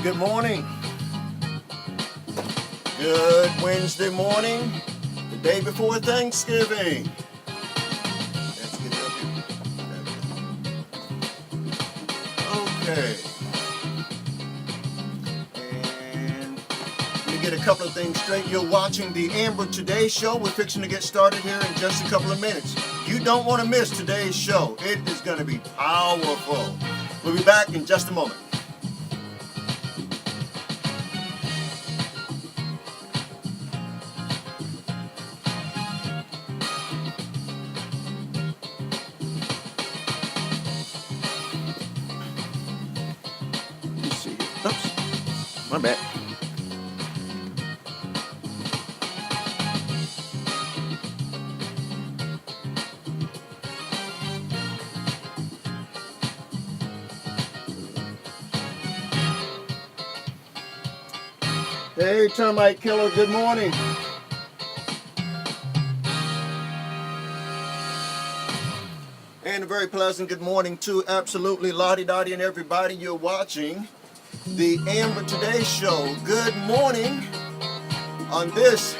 Good morning. Good Wednesday morning, the day before Thanksgiving. Let's get it up here. Okay. And let me get a couple of things straight. You're watching the Amber Today Show. We're fixing to get started here in just a couple of minutes. You don't want to miss today's show. It is going to be powerful. We'll be back in just a moment. Oops, my bad. Hey, Termite Killer, good morning. And a very pleasant good morning to absolutely Lottie Dottie and everybody. You're watching the Amber Today Show. Good morning on this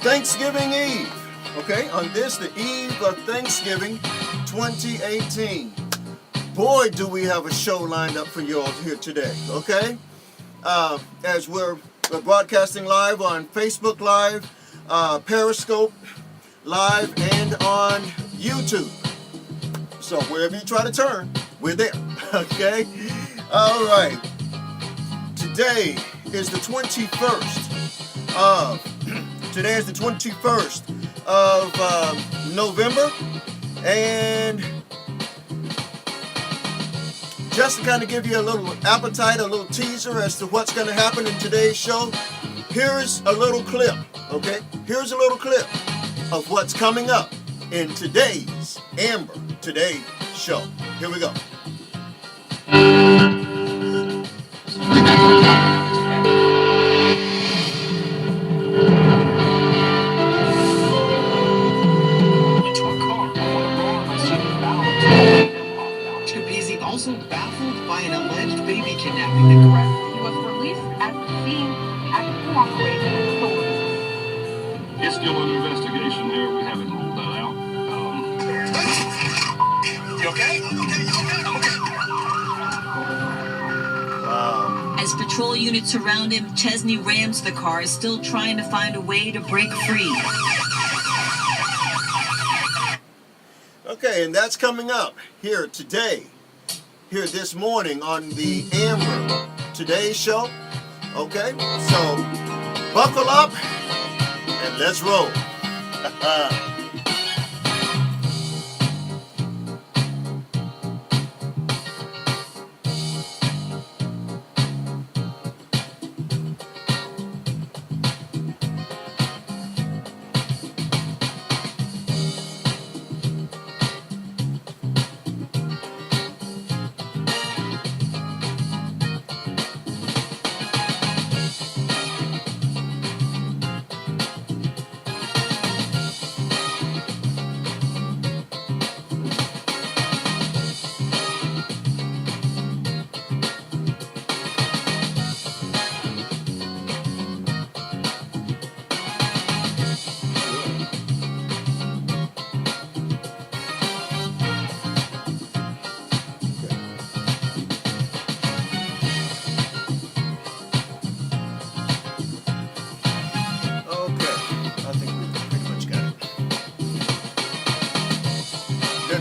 Thanksgiving Eve. Okay, on this, the eve of Thanksgiving 2018. Boy, do we have a show lined up for you all here today, okay? As we're broadcasting live on Facebook Live, Periscope Live, and on YouTube. So wherever you try to turn, we're there, okay? All right. Today is the 21st of November, and just to kind of give you a little appetite, a little teaser as to what's going to happen in today's show, here's a little clip, okay? Here's a little clip of what's coming up in today's Amber Today Show. Here we go. Also baffled by an alleged baby kidnapping. The correct was released at the scene after cooperating with authorities. It's still an investigation there. We haven't ruled that out. You okay? Wow. As patrol units surround him, Chesney rams the car, is still trying to find a way to break free. Okay, and that's coming up here today. Here this morning on the Amber Today Show. Okay, so buckle up and let's roll.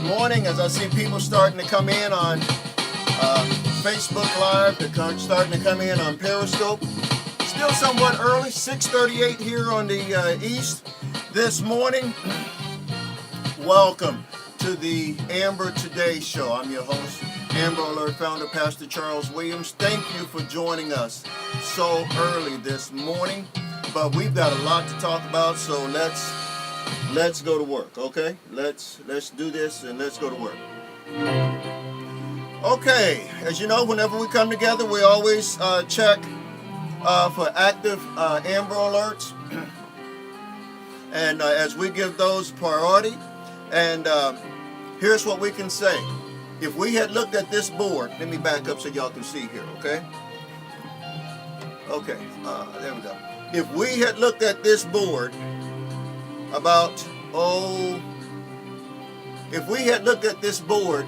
Morning, as I see people starting to come in on Facebook Live, they're starting to come in on Periscope. Still somewhat early, 6:38 here on the East this morning. Welcome to the Amber Today Show. I'm your host, Amber Alert founder, Pastor Charles Williams. Thank you for joining us so early this morning. But we've got a lot to talk about, so let's go to work, okay? Let's do this and let's go to work. Okay, as you know, whenever we come together, we always check for active Amber Alerts. And as we give those priority, and here's what we can say. If we had looked at this board, let me back up so y'all can see here, okay? Okay, there we go. If we had looked at this board about, if we had looked at this board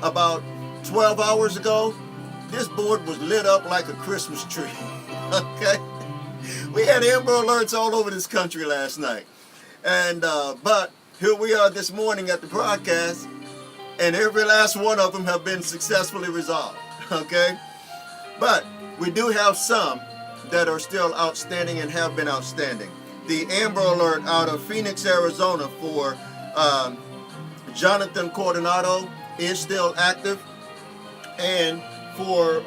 about 12 hours ago, this board was lit up like a Christmas tree, okay? We had Amber Alerts all over this country last night. And, but here we are this morning at the broadcast, and every last one of them have been successfully resolved, okay? But we do have some that are still outstanding and have been outstanding. The Amber Alert out of Phoenix, Arizona for Jonathan Coronado is still active, and for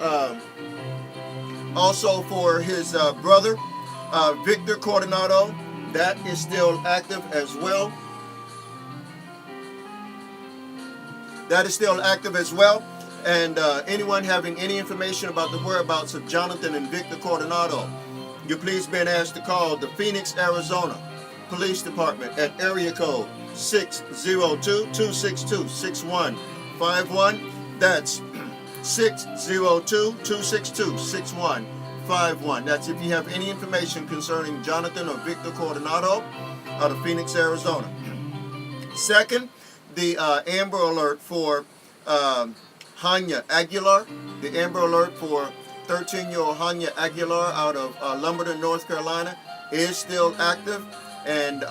also for his brother Victor Coronado, that is still active as well. That is still active as well. And anyone having any information about the whereabouts of Jonathan and Victor Coronado, you're please being asked to call the Phoenix, Arizona Police Department at area code 602-262-6151. That's 602-262-6151. That's if you have any information concerning Jonathan or Victor Coronado out of Phoenix, Arizona. Second, the Amber Alert for Hanya Aguilar. The Amber Alert for 13-year-old Hanya Aguilar out of Lumberton, North Carolina is still active, and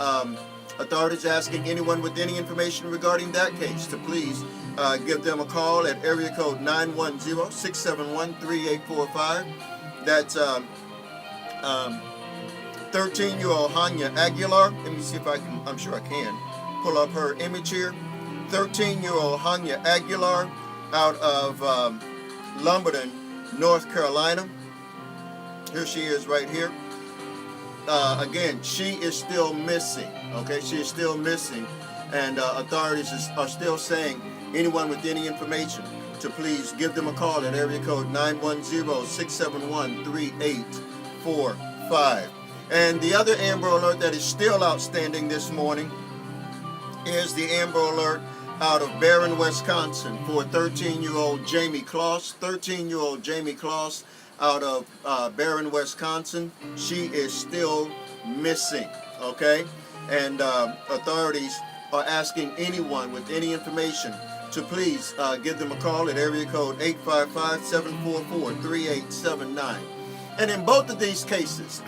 authorities asking anyone with any information regarding that case to please give them a call at area code 910-671-3845. That's 13-year-old Hanya Aguilar. Let me see if I can, I'm sure I can pull up her image here. 13-year-old Hanya Aguilar out of Lumberton, North Carolina. Here she is right here. Again, she is still missing. Okay, she is still missing, and authorities are still saying anyone with any information to please give them a call at area code 910-671-3845. And the other Amber Alert that is still outstanding this morning is the Amber Alert out of Barron, Wisconsin for 13-year-old Jamie Kloss. 13-year-old Jamie Kloss out of Barron, Wisconsin. She is still missing, okay? And authorities are asking anyone with any information to please give them a call at area code 855-744-3879. And in both of these cases,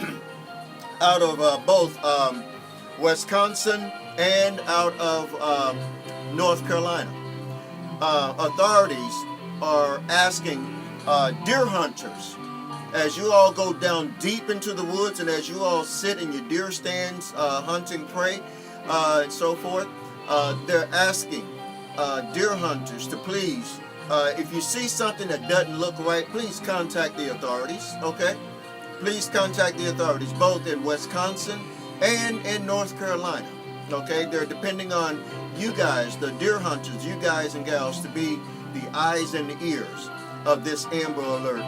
out of both Wisconsin and out of North Carolina, authorities are asking deer hunters, as you all go down deep into the woods and as you all sit in your deer stands hunting prey and so forth, they're asking deer hunters to please, if you see something that doesn't look right, please contact the authorities, okay? Please contact the authorities both in Wisconsin and in North Carolina, okay? They're depending on you guys, the deer hunters, you guys and gals, to be the eyes and the ears of this Amber Alert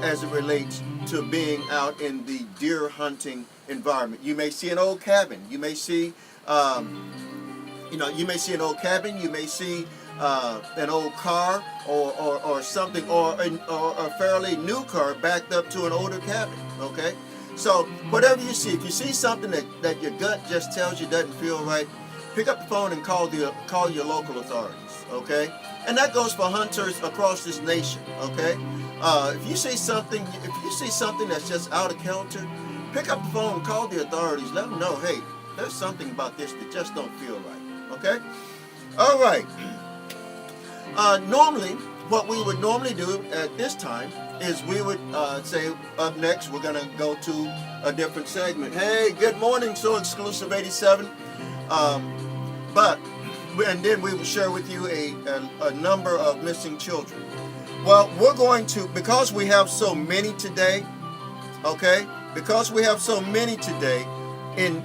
as it relates to being out in the deer hunting environment. You may see an old cabin. You may see, you may see an old cabin. You may see an old car or something, or a fairly new car backed up to an older cabin. Okay, so whatever you see, if you see something that your gut just tells you doesn't feel right, pick up the phone and call your local authorities. Okay, and that goes for hunters across this nation. Okay, if you see something that's just out of kilter, pick up the phone and call the authorities. Let them know, hey, there's something about this that just don't feel right. Okay, all right. Normally, what we would normally do at this time is we would say, up next, we're going to go to a different segment. Hey, good morning, So Exclusive 87. But and then we will share with you a number of missing children. Well, we're going to, because we have so many today, okay? Because we have so many today, in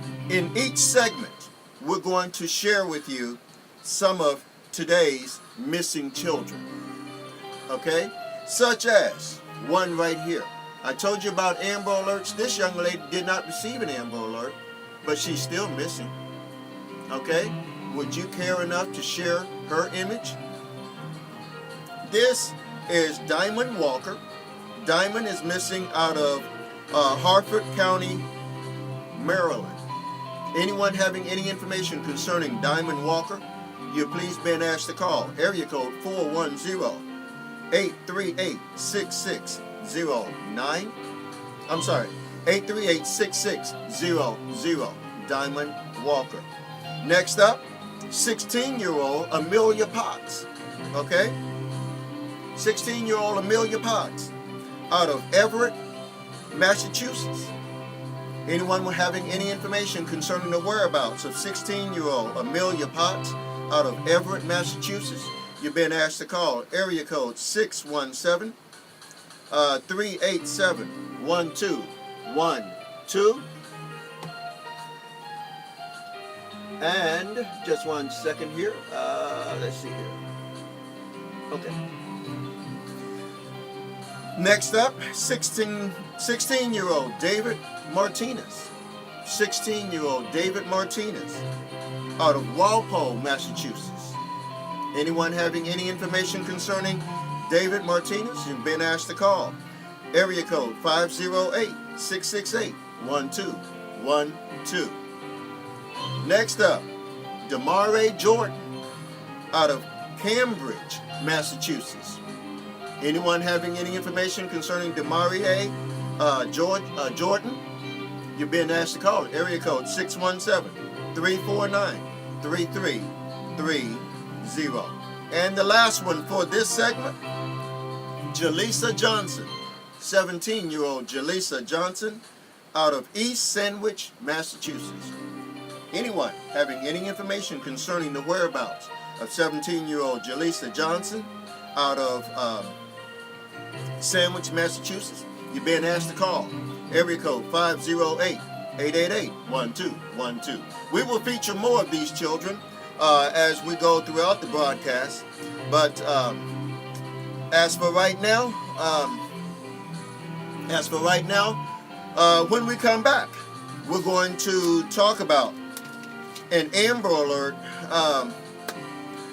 each segment, we're going to share with you some of today's missing children, okay? Such as one right here. I told you about Amber Alerts. This young lady did not receive an Amber Alert, but she's still missing, okay? Would you care enough to share her image? This is Diamond Walker. Diamond is missing out of Harford County, Maryland. Anyone having any information concerning Diamond Walker, you please been asked to call. Area code 410-838-6609. I'm sorry, 838-6600. Diamond Walker. Next up, 16-year-old Amelia Potts. Okay? 16-year-old Amelia Potts out of Everett, Massachusetts. Anyone having any information concerning the whereabouts of 16-year-old Amelia Potts out of Everett, Massachusetts, you've been asked to call. Area code 617-387-1212. And just one second here. Let's see here. Okay. Next up, 16-year-old David Martinez. 16-year-old David Martinez out of Walpole, Massachusetts. Anyone having any information concerning David Martinez, you've been asked to call. Area code 508-668-1212. Next up, Damare Jordan out of Cambridge, Massachusetts. Anyone having any information concerning Damare Jordan, you've been asked to call it. Area code 617-349-3330. And the last one for this segment, Jaleesa Johnson. 17-year-old Jaleesa Johnson out of East Sandwich, Massachusetts. Anyone having any information concerning the whereabouts of 17-year-old Jaleesa Johnson out of Sandwich, Massachusetts, you've been asked to call. Area code 508-888-1212. We will feature more of these children as we go throughout the broadcast. But as for right now, when we come back, we're going to talk about an Amber Alert,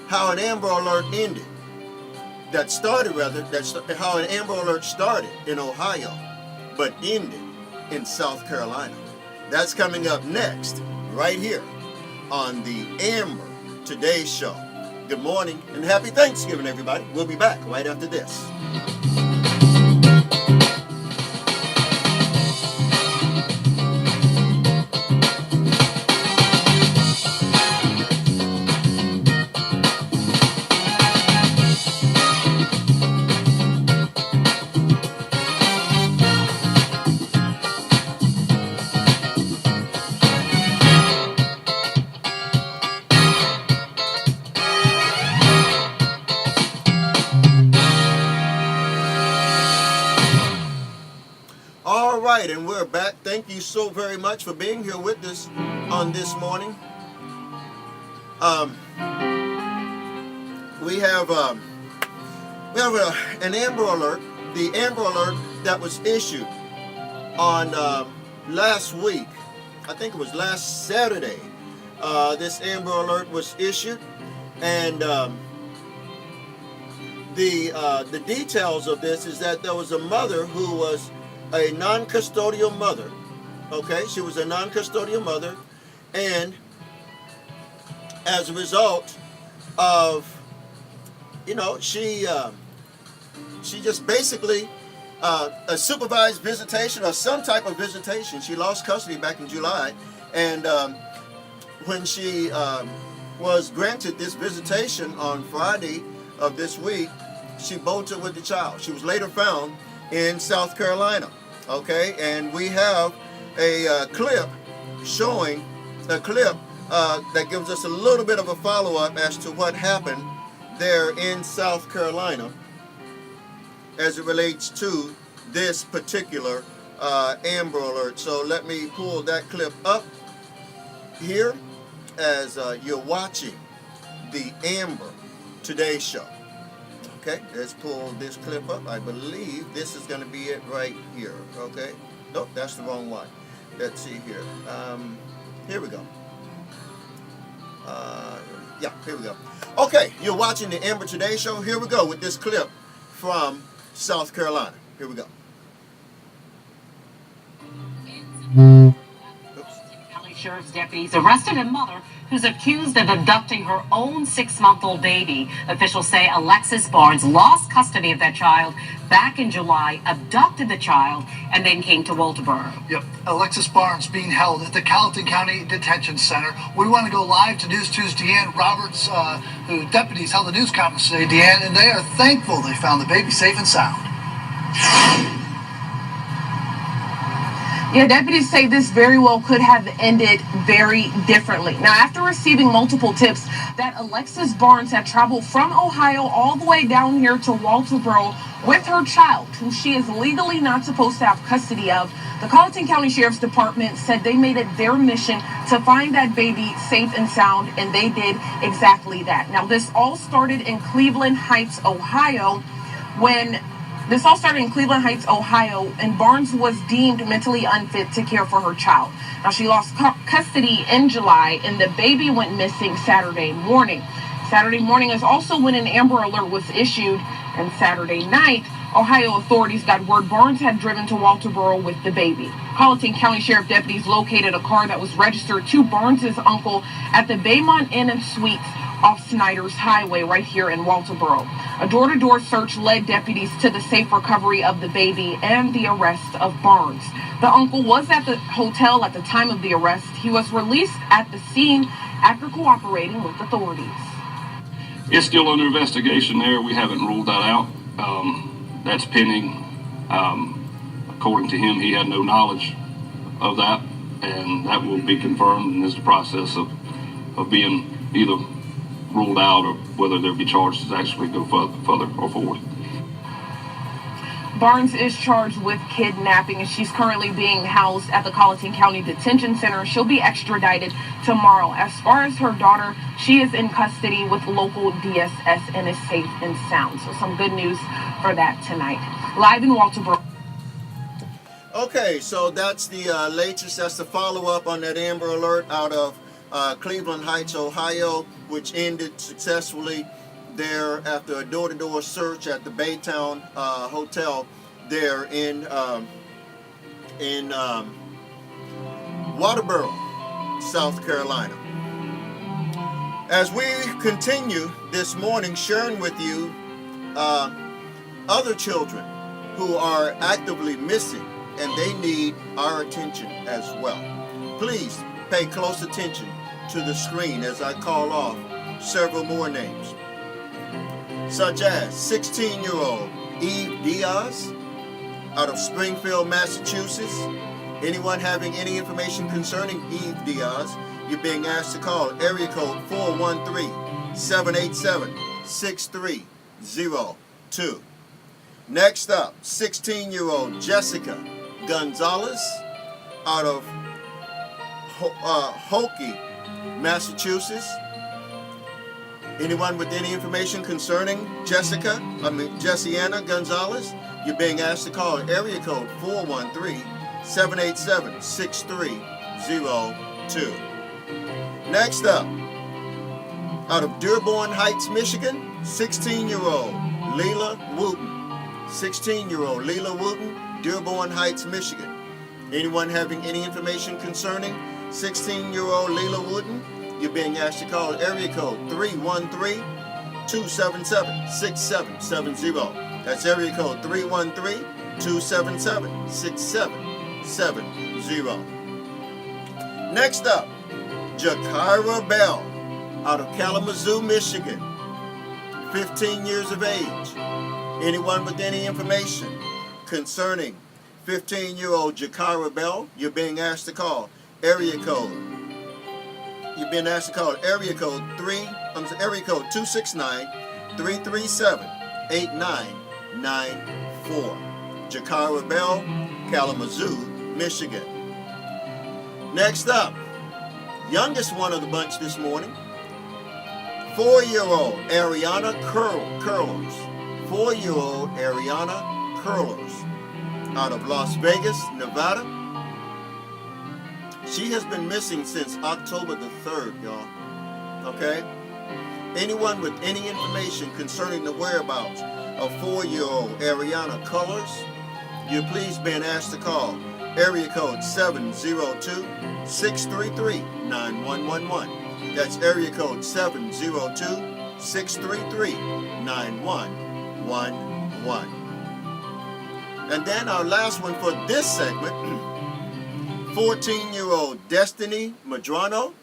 how an Amber Alert ended. How an Amber Alert started in Ohio, but ended in South Carolina. That's coming up next, right here on the Amber Today Show. Good morning and happy Thanksgiving, everybody. We'll be back right after this. And we're back. Thank you so very much for being here with us on this morning. We have an Amber Alert. The Amber Alert that was issued on last week. I think it was last Saturday. This Amber Alert was issued, and the details of this is that there was a mother who was a non-custodial mother. Okay, she was a non-custodial mother, and as a result of, she just basically a supervised visitation or some type of visitation. She lost custody back in July, and when she was granted this visitation on Friday of this week, she bolted with the child. She was later found in South Carolina. Okay, and we have a clip showing that gives us a little bit of a follow-up as to what happened there in South Carolina as it relates to this particular Amber Alert. So let me pull that clip up here as you're watching the Amber Today Show. Okay, let's pull this clip up. I believe this is going to be it right here. Okay, nope, that's the wrong one. Let's see here. Here we go. Yeah, here we go. Okay, you're watching the Amber Today Show. Here we go with this clip from South Carolina. Here we go. County Sheriff's deputies arrested a mother who's accused of abducting her own 6-month-old baby. Officials say Alexis Barnes lost custody of that child back in July, abducted the child, and then came to Walterboro. Yep, Alexis Barnes being held at the Colleton County Detention Center. We want to go live to News 2's Deanne Roberts, who deputies held a news conference today, Deanne, and they are thankful they found the baby safe and sound. Yeah, deputies say this very well could have ended very differently. Now, after receiving multiple tips that Alexis Barnes had traveled from Ohio all the way down here to Walterboro with her child, who she is legally not supposed to have custody of, the Colleton County Sheriff's Department said they made it their mission to find that baby safe and sound, and they did exactly that. Now, this all started in Cleveland Heights, Ohio, and Barnes was deemed mentally unfit to care for her child. Now, she lost custody in July, and the baby went missing Saturday morning. Saturday morning is also when an Amber Alert was issued, and Saturday night, Ohio authorities got word Barnes had driven to Walterboro with the baby. Colleton County Sheriff deputies located a car that was registered to Barnes's uncle at the Baymont Inn and Suites off Snyder's Highway right here in Walterboro. A door-to-door search led deputies to the safe recovery of the baby and the arrest of Barnes. The uncle was at the hotel at the time of the arrest. He was released at the scene after cooperating with authorities. It's still under investigation there. We haven't ruled that out. That's pending. According to him, he had no knowledge of that, and that will be confirmed, and is the process of being either ruled out or whether there be charges actually go further or forward. Barnes is charged with kidnapping, and she's currently being housed at the Colleton County Detention Center. She'll be extradited tomorrow. As far as her daughter, she is in custody with local DSS and is safe and sound. So some good news for that tonight. Live in Walterboro. Okay, so that's the latest. That's the follow-up on that Amber Alert out of Cleveland Heights, Ohio, which ended successfully there after a door-to-door search at the Baytown Hotel there in Walterboro, South Carolina. As we continue this morning sharing with you other children who are actively missing, and they need our attention as well. Please pay close attention to the screen as I call off several more names, such as 16-year-old Eve Diaz out of Springfield, Massachusetts. Anyone having any information concerning Eve Diaz, you're being asked to call area code 413-787-6302. Next up, 16-year-old Jessica Gonzalez out of Hokie, Massachusetts. Anyone with any information concerning Jessiana Gonzalez, you're being asked to call area code 413-787-6302. Next up, out of Dearborn Heights, Michigan, 16-year-old Leila Wooten. 16-year-old Leila Wooten, Dearborn Heights, Michigan. Anyone having any information concerning 16-year-old Leila Wooten, you're being asked to call area code 313-277-6770. That's area code 313-277-6770. Next up, Jakira Bell out of Kalamazoo, Michigan, 15 years of age. Anyone with any information concerning 15-year-old Jakira Bell, you're being asked to call area code You've been asked to call area code 269-337-8994. Jakara Bell, Kalamazoo, Michigan. Next up, youngest one of the bunch this morning, 4-year-old Ariana Curlers. 4-year-old Ariana Curlers out of Las Vegas, Nevada. She has been missing since October the 3rd, y'all. Okay? Anyone with any information concerning the whereabouts of 4-year-old Ariana Curlers, you're please being asked to call area code 702-633-9111. That's area code 702-633-9111. And then our last one for this segment, 14-year-old Destiny Madrano.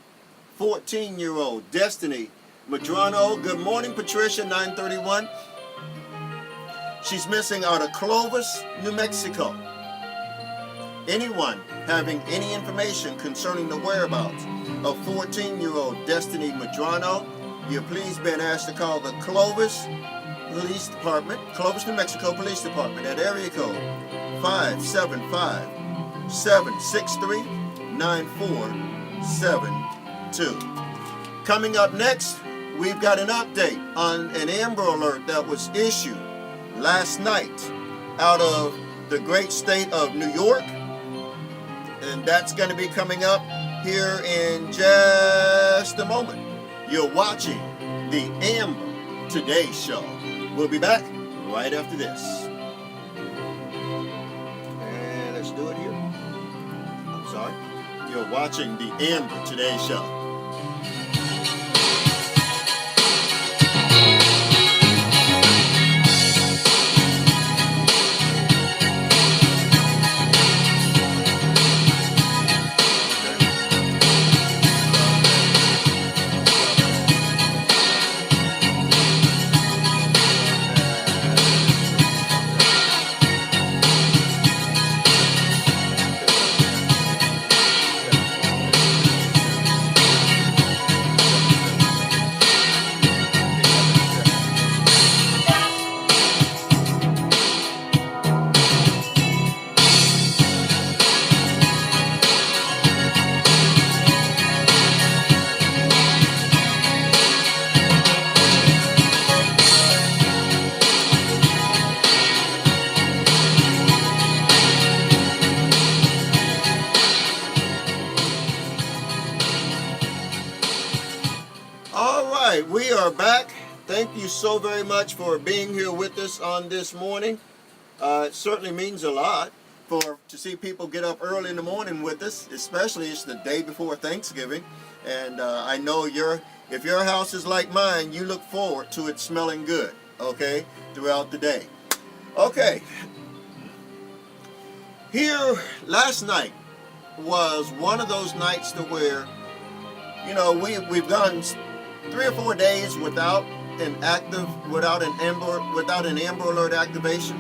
14-year-old Destiny Madrano. Good morning, Patricia, 931. She's missing out of Clovis, New Mexico. Anyone having any information concerning the whereabouts of 14-year-old Destiny Madrano, you're please been asked to call the Clovis Police Department, Clovis, New Mexico Police Department at area code 575-763-9472. Coming up next, we've got an update on an Amber Alert that was issued last night out of the great state of New York. And that's going to be coming up here in just a moment. You're watching the Amber Today Show. We'll be back right after this. And let's do it here. I'm sorry. You're watching the Amber Today Show. We are back. Thank you so very much for being here with us on this morning. It certainly means a lot to see people get up early in the morning with us, especially it's the day before Thanksgiving. And I know if your house is like mine, you look forward to it smelling good, okay, throughout the day. Okay. Here, last night was one of those nights to where, we've gone 3 or 4 days without an Amber Alert activation,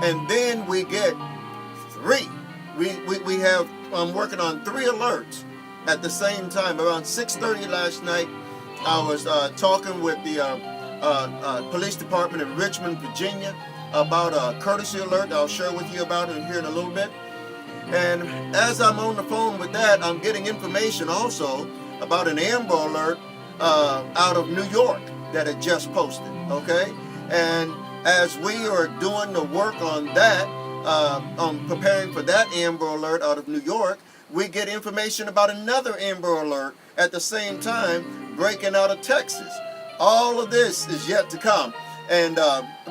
and then we get 3. We have working on 3 alerts at the same time. Around 6:30 last night, I was talking with the police department in Richmond, Virginia, about a courtesy alert I'll share with you about it here in a little bit. And as I'm on the phone with that, I'm getting information also about an Amber Alert out of New York that had just posted, okay? And as we are doing the work on that, on preparing for that Amber Alert out of New York, we get information about another Amber Alert at the same time breaking out of Texas. All of this is yet to come, and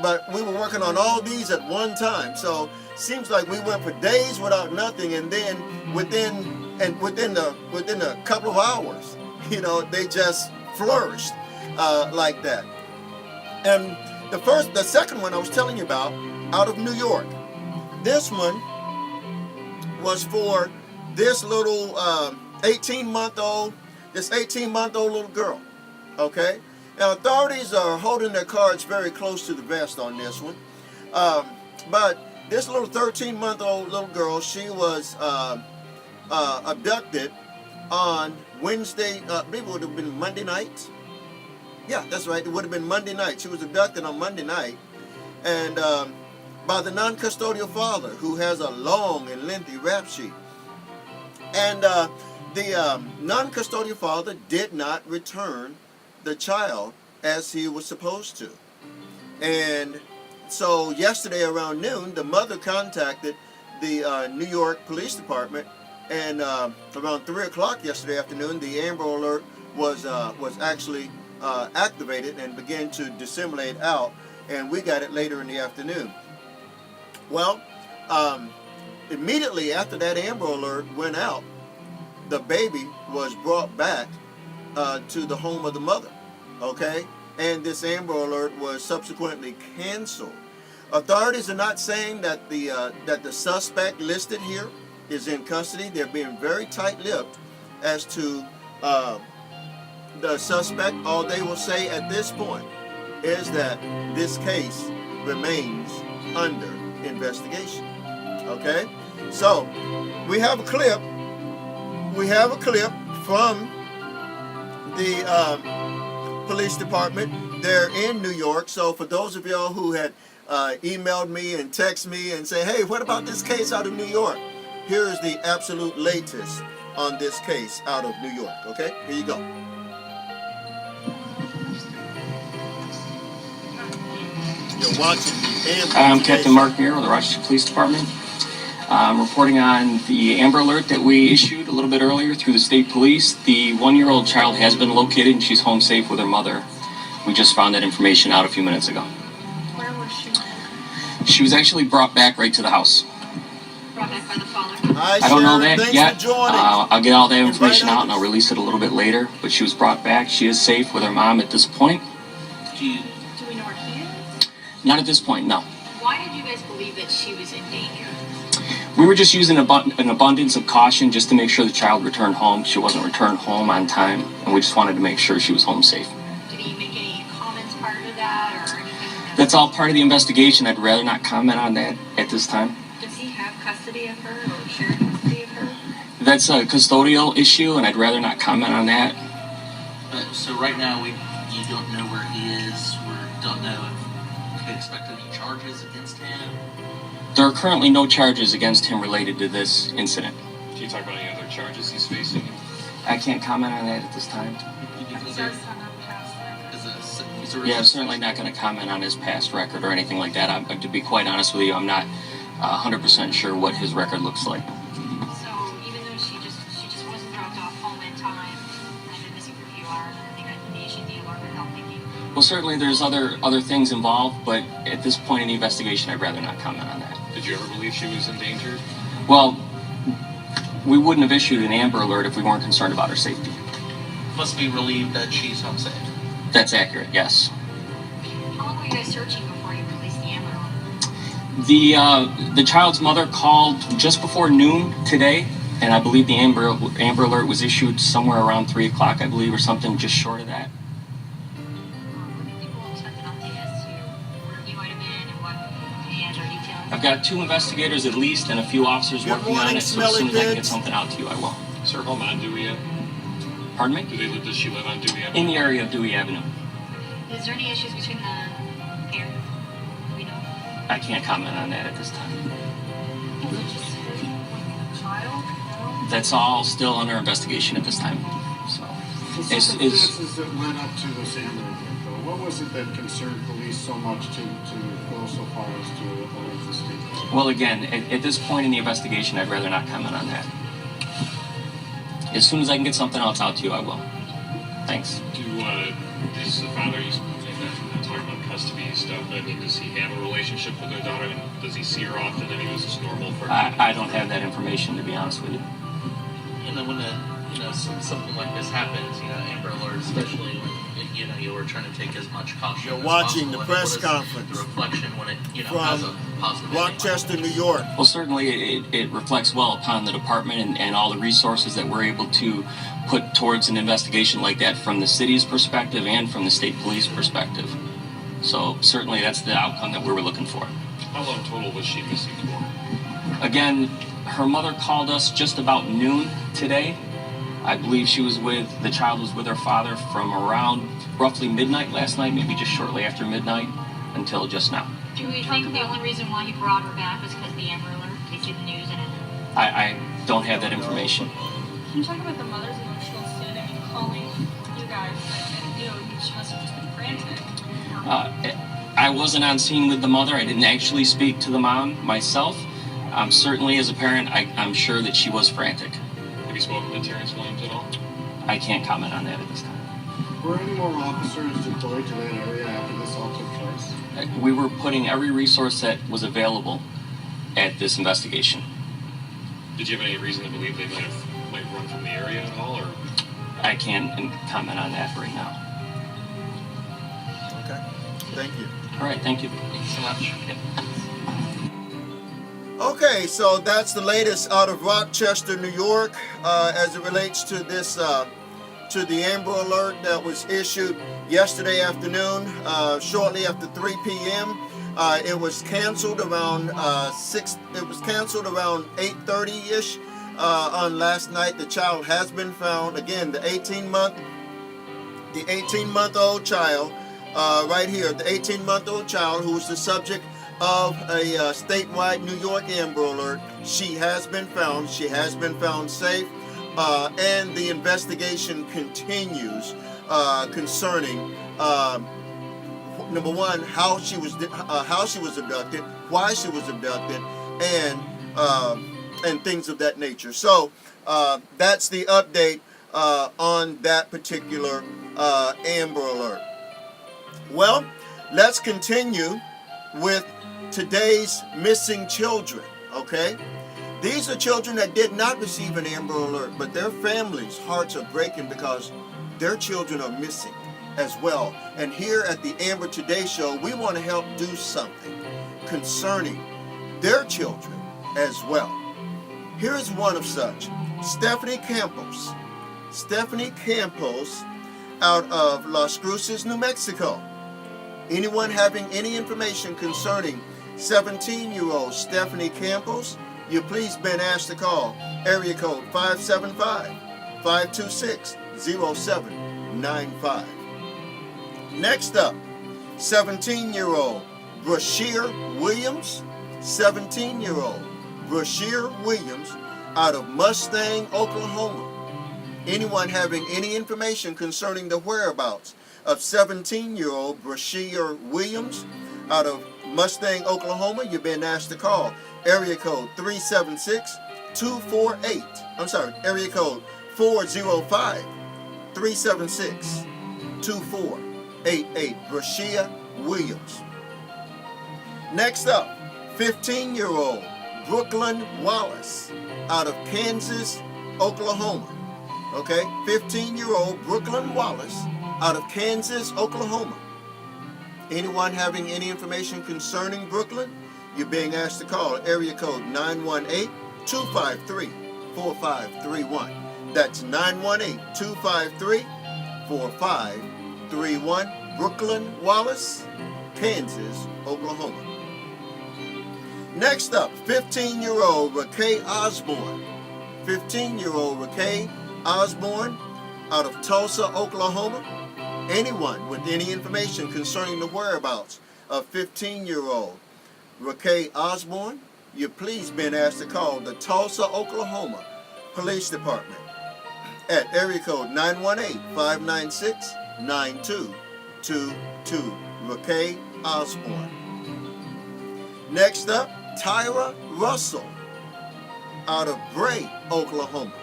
but we were working on all these at one time, so seems like we went for days without nothing, and then within a couple of hours, they just flourished like that. And the second one I was telling you about, out of New York. This one was for this little 18-month-old little girl. Okay? Now, authorities are holding their cards very close to the vest on this one. But this little 13-month-old little girl, she was abducted on Wednesday, I believe it would have been Monday night. Yeah, that's right. It would have been Monday night. She was abducted on Monday night, and by the non-custodial father, who has a long and lengthy rap sheet. And the non-custodial father did not return the child as he was supposed to. And so yesterday around noon, the mother contacted the New York Police Department, and around 3 o'clock yesterday afternoon, the Amber Alert was actually activated and began to disseminate out, and we got it later in the afternoon. Well, immediately after that Amber Alert went out, the baby was brought back to the home of the mother, okay? And this Amber Alert was subsequently canceled. Authorities are not saying that the suspect listed here is in custody. They're being very tight-lipped as to the suspect. All they will say at this point is that this case remains under investigation. Okay? So, we have a clip. We have a clip from the police department. They're in New York. So, for those of y'all who had emailed me and text me and say, hey, what about this case out of New York? Here is the absolute latest on this case out of New York. Okay? Here you go. You're watching I'm Captain Mark Muir with the Rochester Police Department. I'm reporting on the Amber Alert that we issued a little bit earlier through the state police. The 1-year-old child has been located and she's home safe with her mother. We just found that information out a few minutes ago. Where was she? She was actually brought back right to the house. Brought back by the father. Hi, I don't know Sharon. that Thanks yet. for joining. I'll get all that information Invite out and I'll release it a little bit later. But she was brought back. She is safe with her mom at this point. Do we know where he is? Not at this point, no. Why did you guys believe that she was in danger? We were just using an abundance of caution just to make sure the child returned home. She wasn't returned home on time, and we just wanted to make sure she was home safe. Did he make any comments prior to that or anything? That's all part of the investigation. I'd rather not comment on that at this time. Does he have custody of her or share custody of her? That's a custodial issue, and I'd rather not comment on that. So right now, you don't know where he is. We don't know if we expect any charges against him. There are currently no charges against him related to this incident. Can you talk about any other charges he's facing? I can't comment on that at this time. Yeah, I'm certainly not going to comment on his past record or anything like that. To be quite honest with you, I'm not 100% sure what his record looks like. So even though she just wasn't dropped off home in time and been missing for a few hours, I think I issued the alert without thinking. Well, certainly there's other things involved, but at this point in the investigation, I'd rather not comment on that. Did you ever believe she was in danger? Well, we wouldn't have issued an Amber Alert if we weren't concerned about her safety. Must be relieved that she's home safe. That's accurate, yes. How long were you guys searching before you released the Amber Alert? The child's mother called just before noon today, and I believe the Amber Alert was issued somewhere around 3 o'clock, I believe, or something just short of that. What do people expect an update as to where he might have been and what any other details? I've got 2 investigators at least and a few officers Good working on morning, it, so as soon as I can get Smelly something out to you, I will. Is her home on Dewey Ave? Pardon me? Does she live on Dewey Avenue? In the area of Dewey Avenue. Is there any issues between the parents? We know. I can't comment on that at this time. Was it just a child? No. That's all still under investigation at this time. So, The it's circumstances that led up to this Amber Alert, though, what was it that concerned police so much to go so far as to alert the state? well, again, at this point in the investigation, I'd rather not comment on that. As soon as I can get something else out to you, I will. Thanks. Is the father, you talking about custody stuff, I mean, does he have a relationship with their daughter? And does he see her often? I mean, is this normal for I don't have that information, to be honest with you. You know, when something like this happens, Amber Alert, especially when you were trying to take as much caution. You're as watching possible, the press and what is conference The reflection when it has a from positive ending like Rochester, that? New York. Well, certainly it reflects well upon the department and all the resources that we're able to put towards an investigation like that from the city's perspective and from the state police perspective. So certainly that's the outcome that we were looking for. How long total was she missing for? Again, her mother called us just about noon today. I believe the child was with her father from around roughly midnight last night, maybe just shortly after midnight, until just now. Do we think the only reason why he brought her back was because of the Amber Alert? They see the news and it. I don't have that information. Can you talk about the mother's emotional state? I mean, calling you guys, she must have just been frantic. I wasn't on scene with the mother. I didn't actually speak to the mom myself. Certainly, as a parent, I'm sure that she was frantic. Have you spoken to Terrence Williams at all? I can't comment on that at this time. Were any more officers deployed to that area after this all took place? We were putting every resource that was available at this investigation. Did you have any reason to believe they might run from the area at all, or? I can't comment on that right now. Okay. Thank you. All right, thank you. Thank you so much. Okay, so that's the latest out of Rochester, New York, as it relates to this, to the Amber Alert that was issued yesterday afternoon, shortly after 3 p.m. It was canceled around 8:30-ish on last night. The child has been found. Again, the 18-month-old child, right here, the 18-month-old child who was the subject of a statewide New York Amber Alert. She has been found. She has been found safe, and the investigation continues concerning number one, how she was abducted, why she was abducted, and things of that nature. So that's the update on that particular Amber Alert. Well, let's continue with today's missing children, okay? These are children that did not receive an Amber Alert, but their families' hearts are breaking because their children are missing as well. And here at the Amber Today Show, we want to help do something concerning their children as well. Here's one of such. Stephanie Campos. Stephanie Campos out of Las Cruces, New Mexico. Anyone having any information concerning 17-year-old Stephanie Campos, you please been asked to call area code 575-526-0795. Next up, 17-year-old Brashear Williams. 17-year-old Brashear Williams out of Mustang, Oklahoma. Anyone having any information concerning the whereabouts of 17-year-old Brashear Williams out of Mustang, Oklahoma, you've been asked to call area code 376-248. I'm sorry, area code 405-376-2488. Brashear Williams. Next up, 15-year-old Brooklyn Wallace out of Kansas, Oklahoma. Okay, 15-year-old Brooklyn Wallace out of Kansas, Oklahoma. Anyone having any information concerning Brooklyn, you're being asked to call area code 918-253-4531. That's 918-253-4531. Brooklyn Wallace, Kansas, Oklahoma. Next up, 15-year-old Rakay Osborne. 15-year-old Rakay Osborne out of Tulsa, Oklahoma. Anyone with any information concerning the whereabouts of 15-year-old Rakay Osborne, you please been asked to call the Tulsa, Oklahoma Police Department at area code 918-596-9222. Rakay Osborne. Next up, Tyra Russell out of Bray, Oklahoma.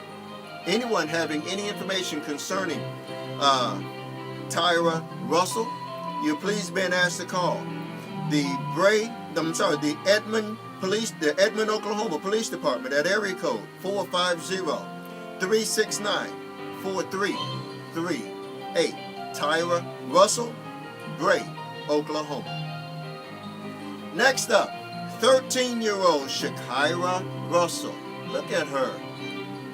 Anyone having any information concerning Tyra Russell, you please been asked to call the Edmond, Oklahoma Police Department at area code 450-369-4338. Tyra Russell, Bray, Oklahoma. Next up, 13-year-old Shakira Russell. Look at her.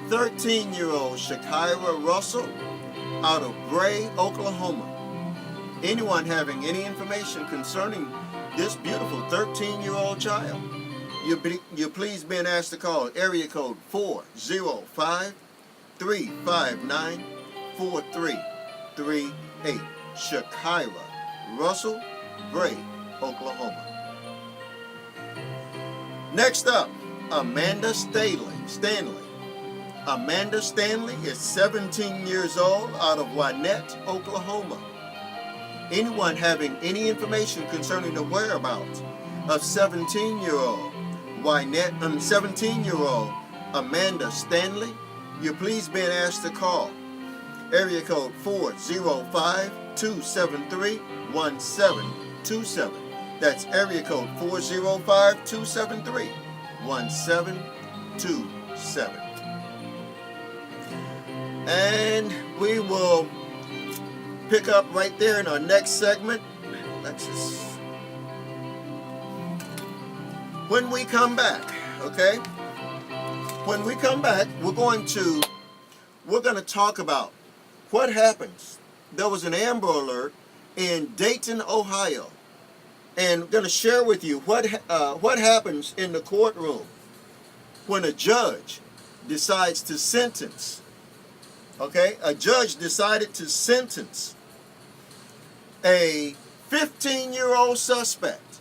13-year-old Shakira Russell out of Bray, Oklahoma. Anyone having any information concerning this beautiful 13-year-old child, you please been asked to call area code 405-369-8222. 359-4338. Shakira Russell, Gray, Oklahoma. Next up, Amanda Stanley. Amanda Stanley is 17 years old out of Wynette, Oklahoma. Anyone having any information concerning the whereabouts of 17-year-old Amanda Stanley, you're please being asked to call area code 405-273-1727. That's area code 405-273-1727. And we will pick up right there in our next segment. When we come back, okay? When we come back, we're going to talk about what happens. There was an Amber Alert in Dayton, Ohio, and I'm going to share with you what happens in the courtroom when a judge decides to sentence. Okay, a judge decided to sentence a 15-year-old suspect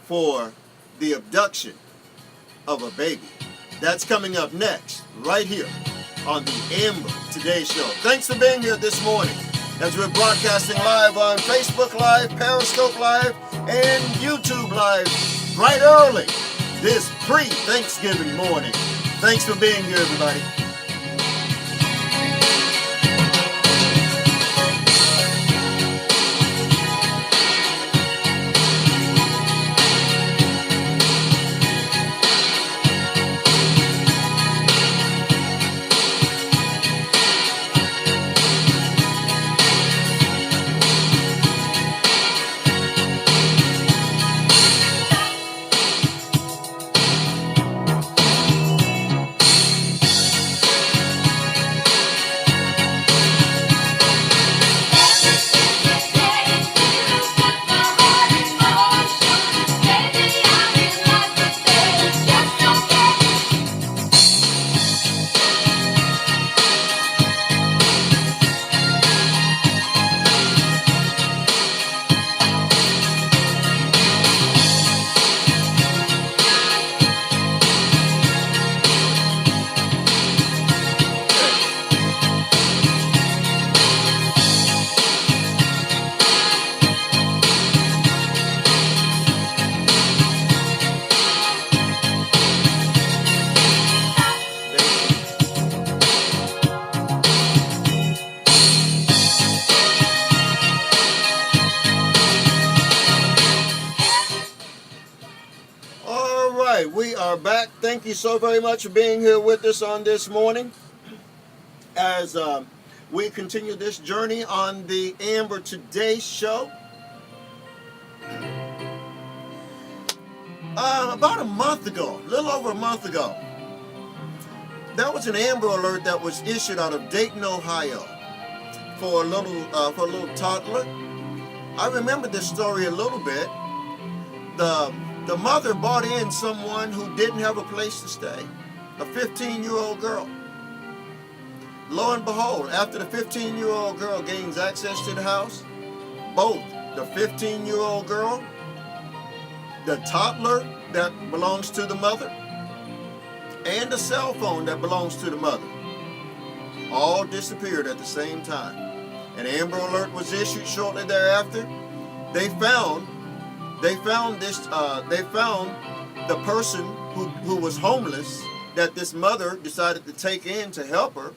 for the abduction of a baby. That's coming up next, right here on the Amber Today Show. Thanks for being here this morning as we're broadcasting live on Facebook Live, Periscope Live, and YouTube Live right early this pre-Thanksgiving morning. Thanks for being here, everybody. We are back. Thank you so very much for being here with us on this morning as we continue this journey on the Amber Today Show. About a month ago, a little over a month ago, there was an Amber Alert that was issued out of Dayton, Ohio for a little toddler. I remember this story a little bit. The mother brought in someone who didn't have a place to stay, a 15-year-old girl. Lo and behold, after the 15-year-old girl gains access to the house, both the 15-year-old girl, the toddler that belongs to the mother, and the cell phone that belongs to the mother all disappeared at the same time. An Amber Alert was issued shortly thereafter. They found the person who was homeless that this mother decided to take in to help her.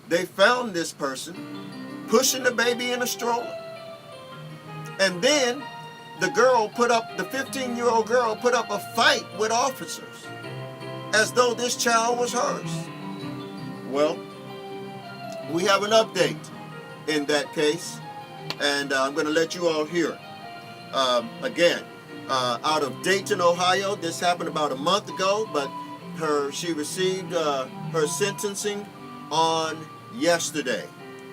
They found this person pushing the baby in a stroller. And then the 15-year-old girl put up a fight with officers as though this child was hers. Well, we have an update in that case, and I'm going to let you all hear it. Again, out of Dayton, Ohio. This happened about a month ago, but she received her sentencing on yesterday.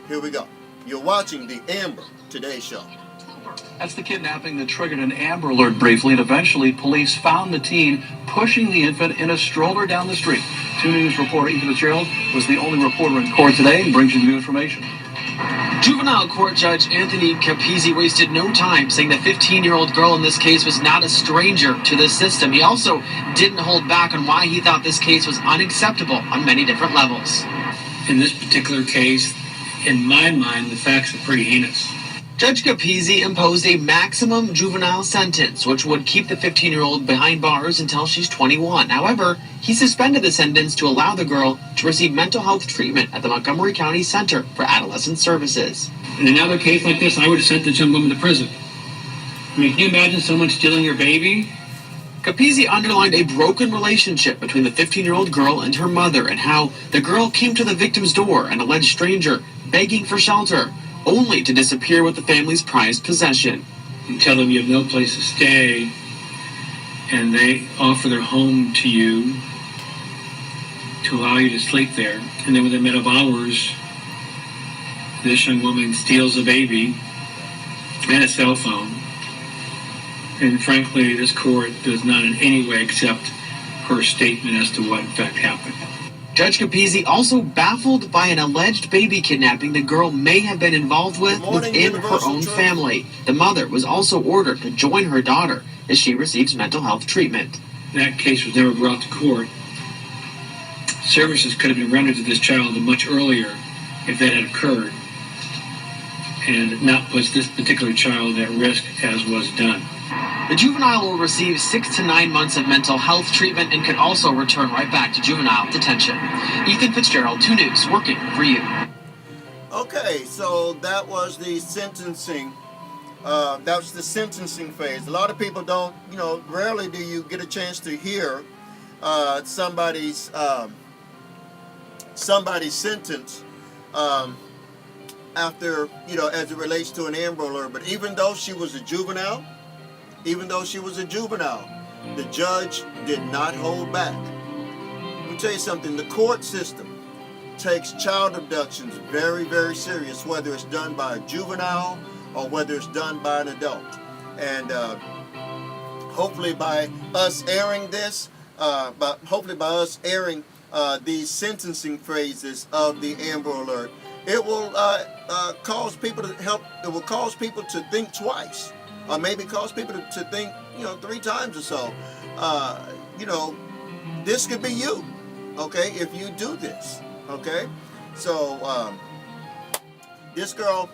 Here we go. You're watching the Amber Today Show. In October, helper. That's the kidnapping that triggered an Amber Alert briefly, and eventually police found the teen pushing the infant in a stroller down the street. 2 News reporter Ethan Fitzgerald was the only reporter in court today and brings you new information. Juvenile court judge Anthony Capizzi wasted no time saying the 15-year-old girl in this case was not a stranger to the system. He also didn't hold back on why he thought this case was unacceptable on many different levels. In this particular case, in my mind, the facts are pretty heinous. Judge Capizzi imposed a maximum juvenile sentence, which would keep the 15-year-old behind bars until she's 21. However, he suspended the sentence to allow the girl to receive mental health treatment at the Montgomery County Center for Adolescent Services. In another case like this, I would have sent the young woman to prison. I mean, can you imagine someone stealing your baby? Capizzi underlined a broken relationship between the 15-year-old girl and her mother, and how the girl came to the victim's door, an alleged stranger, begging for shelter, only to disappear with the family's prized possession. You tell them you have no place to stay, and they offer their home to you to allow you to sleep there. And then within a matter of hours, this young woman steals a baby and a cell phone. And frankly, this court does not in any way accept her statement as to what in fact happened. Judge Capizzi also baffled by an alleged baby kidnapping the girl may have been involved with within her own family. The mother was also ordered to join her daughter as she receives mental health treatment. That case was never brought to court. Services could have been rendered to this child much earlier if that had occurred, and not put this particular child at risk as was done. The juvenile will receive 6 to 9 months of mental health treatment and could also return right back to juvenile detention. Ethan Fitzgerald, 2 News, working for you. Okay, so that was the sentencing. That was the sentencing phase. A lot of people don't, rarely do you get a chance to hear somebody's sentence after, as it relates to an Amber Alert. But even though she was a juvenile, the judge did not hold back. Let me tell you something. The court system takes child abductions very, very serious, whether it's done by a juvenile or whether it's done by an adult. And hopefully by us airing this, these sentencing phases of the Amber Alert, it will cause people to think twice. Or maybe cause people to think, 3 times or so. This could be you, okay, if you do this, okay? So, this girl,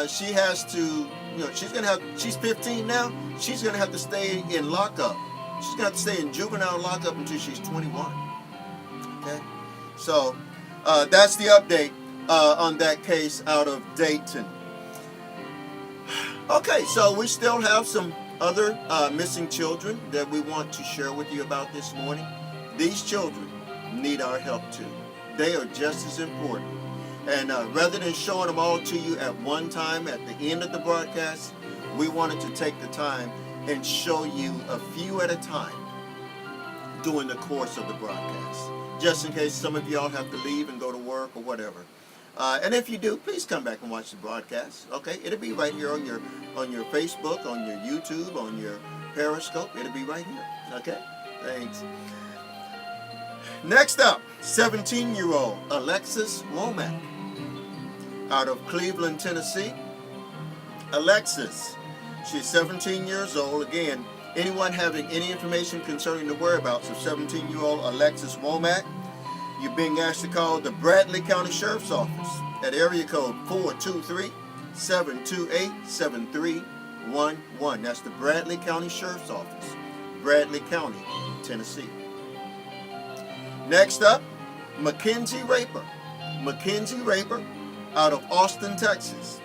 she has to, she's 15 now, she's going to have to stay in lockup. She's going to have to stay in juvenile lockup until she's 21, okay? So, that's the update on that case out of Dayton. Okay, so we still have some other missing children that we want to share with you about this morning. These children need our help too. They are just as important. And rather than showing them all to you at one time at the end of the broadcast, we wanted to take the time and show you a few at a time during the course of the broadcast, just in case some of y'all have to leave and go to work or whatever. And if you do, please come back and watch the broadcast. Okay, it'll be right here on your Facebook, on your YouTube, on your Periscope. It'll be right here. Okay, thanks. Next up, 17-year-old Alexis Womack out of Cleveland, Tennessee. Alexis, she's 17 years old. Again, anyone having any information concerning the whereabouts of 17-year-old Alexis Womack, you're being asked to call the Bradley County Sheriff's Office at area code 423-728-7311. That's the Bradley County Sheriff's Office, Bradley County, Tennessee. Next up, Mackenzie Raper. Mackenzie Raper out of Austin, Texas.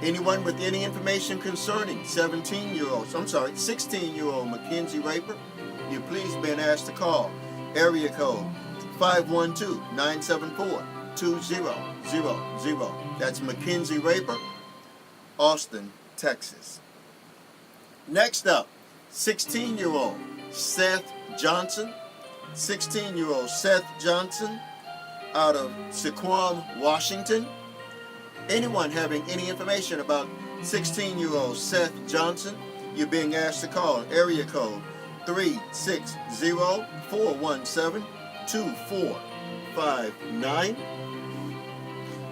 Anyone with any information concerning 16-year-old Mackenzie Raper, you're please being asked to call area code 512-974-2000. That's Mackenzie Raper, Austin, Texas. Next up, 16-year-old Seth Johnson. 16-year-old Seth Johnson out of Sequam, Washington. Anyone having any information about 16-year-old Seth Johnson. You're being asked to call area code 360-417-2459.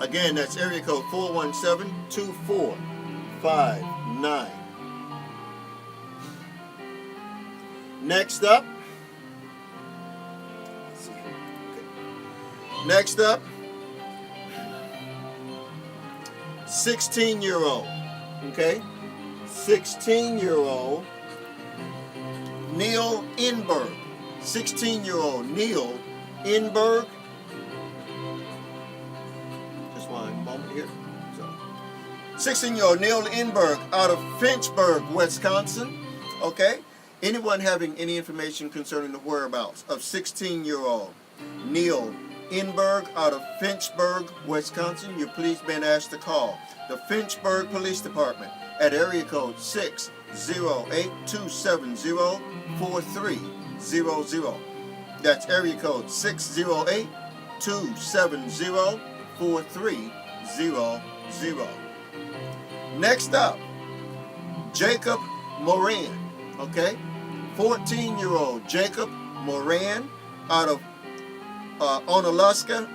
Again, that's area code 417-2459. Next up, Next up, 16-year-old, okay? 16-year-old Neil Inberg. 16-year-old Neil Inberg. Just one moment here. 16-year-old Neil Inberg out of Finchburg, Wisconsin, okay? Anyone having any information concerning the whereabouts of 16-year-old Neil Inberg out of Finchburg, Wisconsin, you're please been asked to call the Finchburg Police Department at area code 608-270-4300. That's area code 608-270-4300. Next up, Jacob Moran, okay? 14-year-old Jacob Moran out of Onalaska,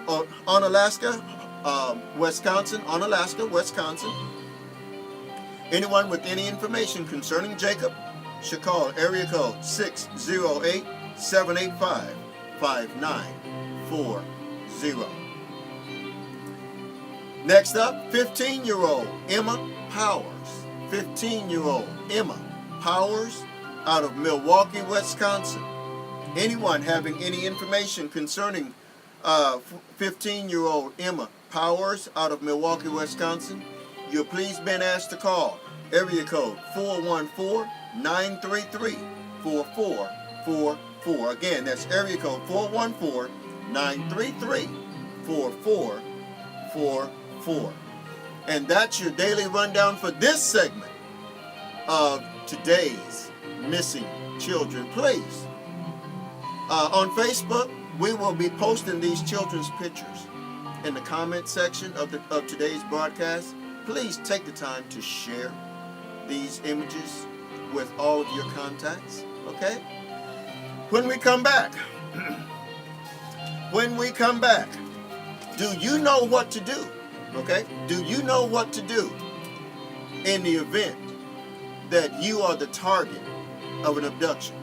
Wisconsin. Anyone with any information concerning Jacob should call area code 608-785-5940. Next up, 15-year-old Emma Powers. 15-year-old Emma Powers out of Milwaukee, Wisconsin. Anyone having any information concerning 15-year-old Emma Powers out of Milwaukee, Wisconsin, you're please been asked to call area code 414-933-4444. Again, that's area code 414-933-4444. And that's your daily rundown for this segment of today's Missing Children. Please, on Facebook, we will be posting these children's pictures in the comment section of today's broadcast. Please take the time to share these images with all of your contacts, okay? When we come back, do you know what to do, okay? Do you know what to do in the event that you are the target of an abduction?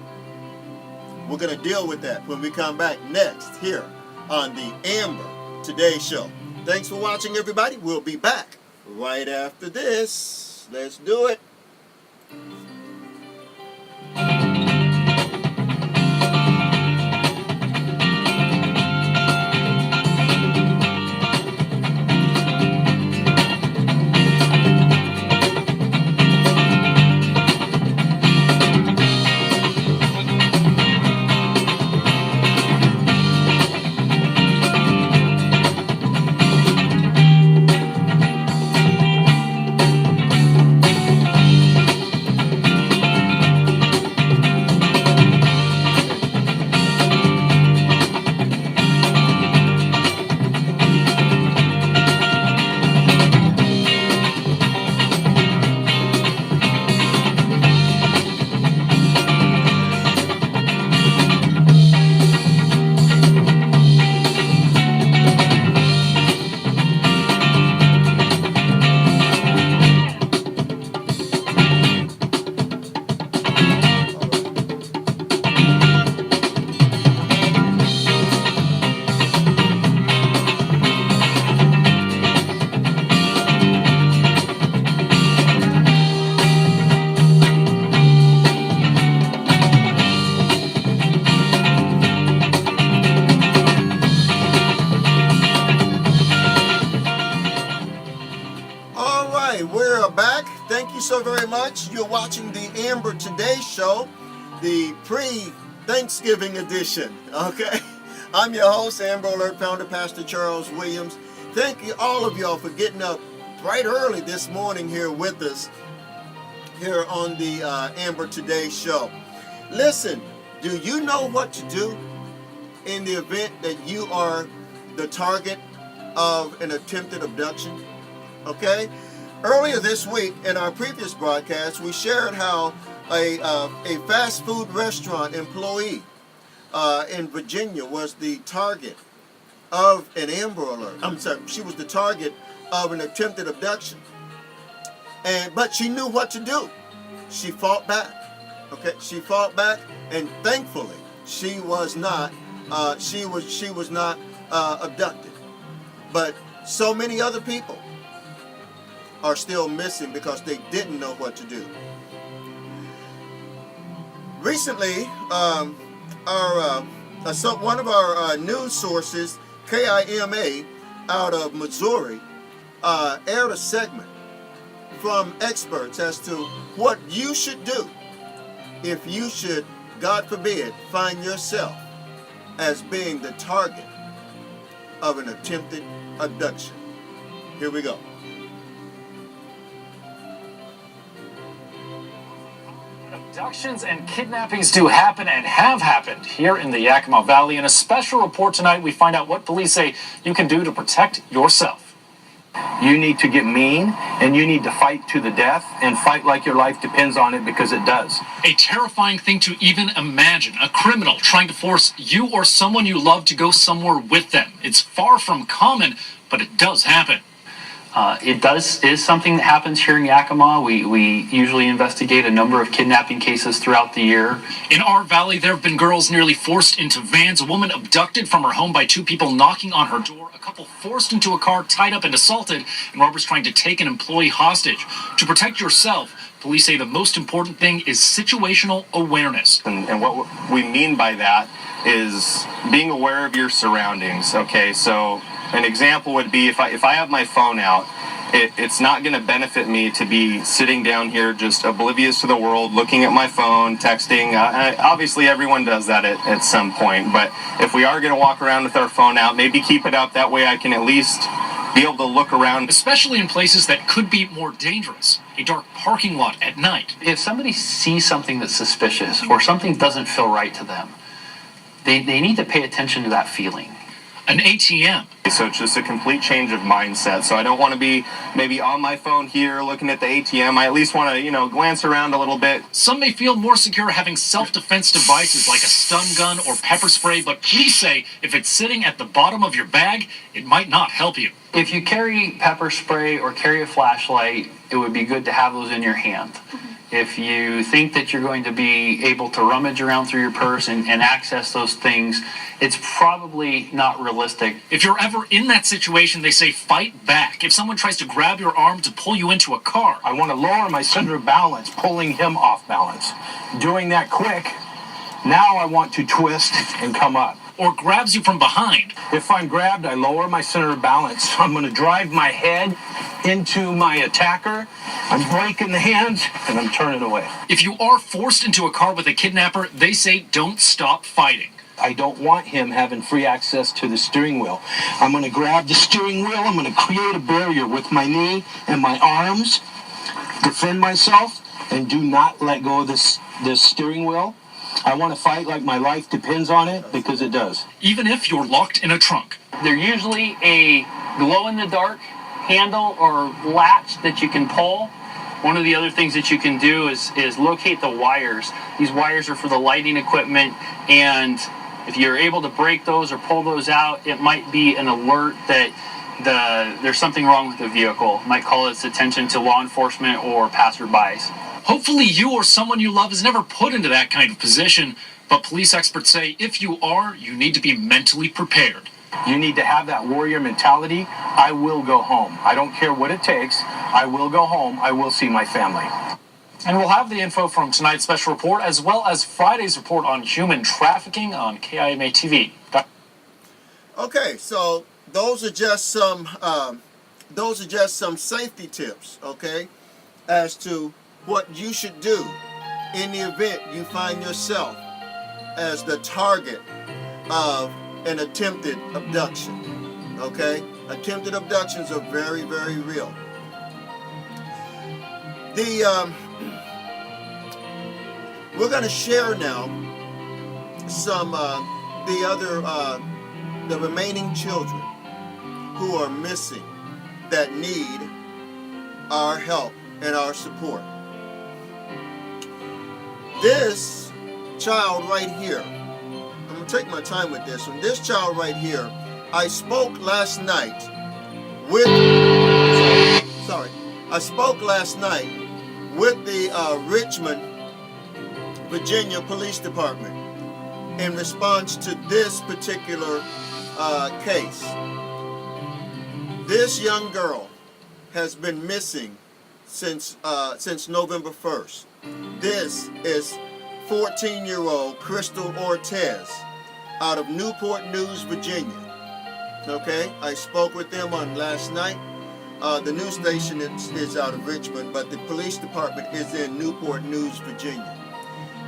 We're going to deal with that when we come back next here on the Amber Today Show. Thanks for watching, everybody. We'll be back right after this. Let's do it. We're back. Thank you so very much. You're watching the Amber Today Show, the pre-Thanksgiving edition, okay? I'm your host, Amber Alert founder, Pastor Charles Williams. Thank you, all of y'all, for getting up bright early this morning here with us here on the Amber Today Show. Listen, do you know what to do in the event that you are the target of an attempted abduction? Okay? Earlier this week, in our previous broadcast, we shared how a fast food restaurant employee in Virginia was the target of an Amber Alert. I'm sorry, she was the target of an attempted abduction. But she knew what to do. She fought back. Okay, she fought back, and thankfully, she was not. She was not abducted. But so many other people are still missing because they didn't know what to do. Recently, one of our news sources, KIMA, out of Missouri, aired a segment from experts as to what you should do if you should, God forbid, find yourself as being the target of an attempted abduction. Here we go. Abductions and kidnappings do happen and have happened here in the Yakima Valley. In a special report tonight, we find out what police say you can do to protect yourself. You need to get mean, and you need to fight to the death, and fight like your life depends on it, because it does. A terrifying thing to even imagine, a criminal trying to force you or someone you love to go somewhere with them. It's far from common, but it does happen. It is something that happens here in Yakima. We usually investigate a number of kidnapping cases throughout the year. In our valley, there have been girls nearly forced into vans, a woman abducted from her home by two people knocking on her door, a couple forced into a car, tied up and assaulted, and robbers trying to take an employee hostage. To protect yourself, police say the most important thing is situational awareness. And what we mean by that is being aware of your surroundings. Okay, so an example would be if I have my phone out, it's not going to benefit me to be sitting down here just oblivious to the world, looking at my phone, texting. Obviously, everyone does that at some point. But if we are going to walk around with our phone out, maybe keep it up. That way I can at least be able to look around. Especially in places that could be more dangerous. A dark parking lot at night. If somebody sees something that's suspicious or something doesn't feel right to them, they need to pay attention to that feeling. An ATM. So it's just a complete change of mindset. So I don't want to be maybe on my phone here looking at the ATM. I at least want to, glance around a little bit. Some may feel more secure having self-defense devices like a stun gun or pepper spray, but police say if it's sitting at the bottom of your bag, it might not help you. If you carry pepper spray or carry a flashlight, it would be good to have those in your hand. If you think that you're going to be able to rummage around through your purse and access those things, it's probably not realistic. If you're ever in that situation, they say fight back. If someone tries to grab your arm to pull you into a car, I want to lower my center of balance, pulling him off balance. Doing that quick, now I want to twist and come up. Or grabs you from behind. If I'm grabbed, I lower my center of balance. I'm going to drive my head into my attacker. I'm breaking the hands, and I'm turning away. If you are forced into a car with a kidnapper, they say don't stop fighting. I don't want him having free access to the steering wheel. I'm going to grab the steering wheel. I'm going to create a barrier with my knee and my arms, defend myself, and do not let go of this steering wheel. I want to fight like my life depends on it, because it does. Even if you're locked in a trunk. There's usually a glow-in-the-dark handle or latch that you can pull. One of the other things that you can do is locate the wires. These wires are for the lighting equipment, and if you're able to break those or pull those out, it might be an alert that there's something wrong with the vehicle. It might call its attention to law enforcement or passerbys. Hopefully you or someone you love is never put into that kind of position, but police experts say if you are, you need to be mentally prepared. You need to have that warrior mentality. I will go home. I don't care what it takes. I will go home. I will see my family. And we'll have the info from tonight's special report as well as Friday's report on human trafficking on KIMA TV. Okay, so those are just some safety tips, okay, as to what you should do in the event you find yourself as the target of an attempted abduction. Okay? Attempted abductions are very, very real. We're going to share now some the remaining children who are missing that need our help and our support. This child right here, I'm going to take my time with this one. This child right here, I spoke last night with, I spoke last night with the Richmond, Virginia Police Department in response to this particular case. This young girl has been missing since November 1st. This is 14-year-old Crystal Ortez out of Newport News, Virginia. Okay, I spoke with them on last night. The news station is out of Richmond, but the police department is in Newport News, Virginia.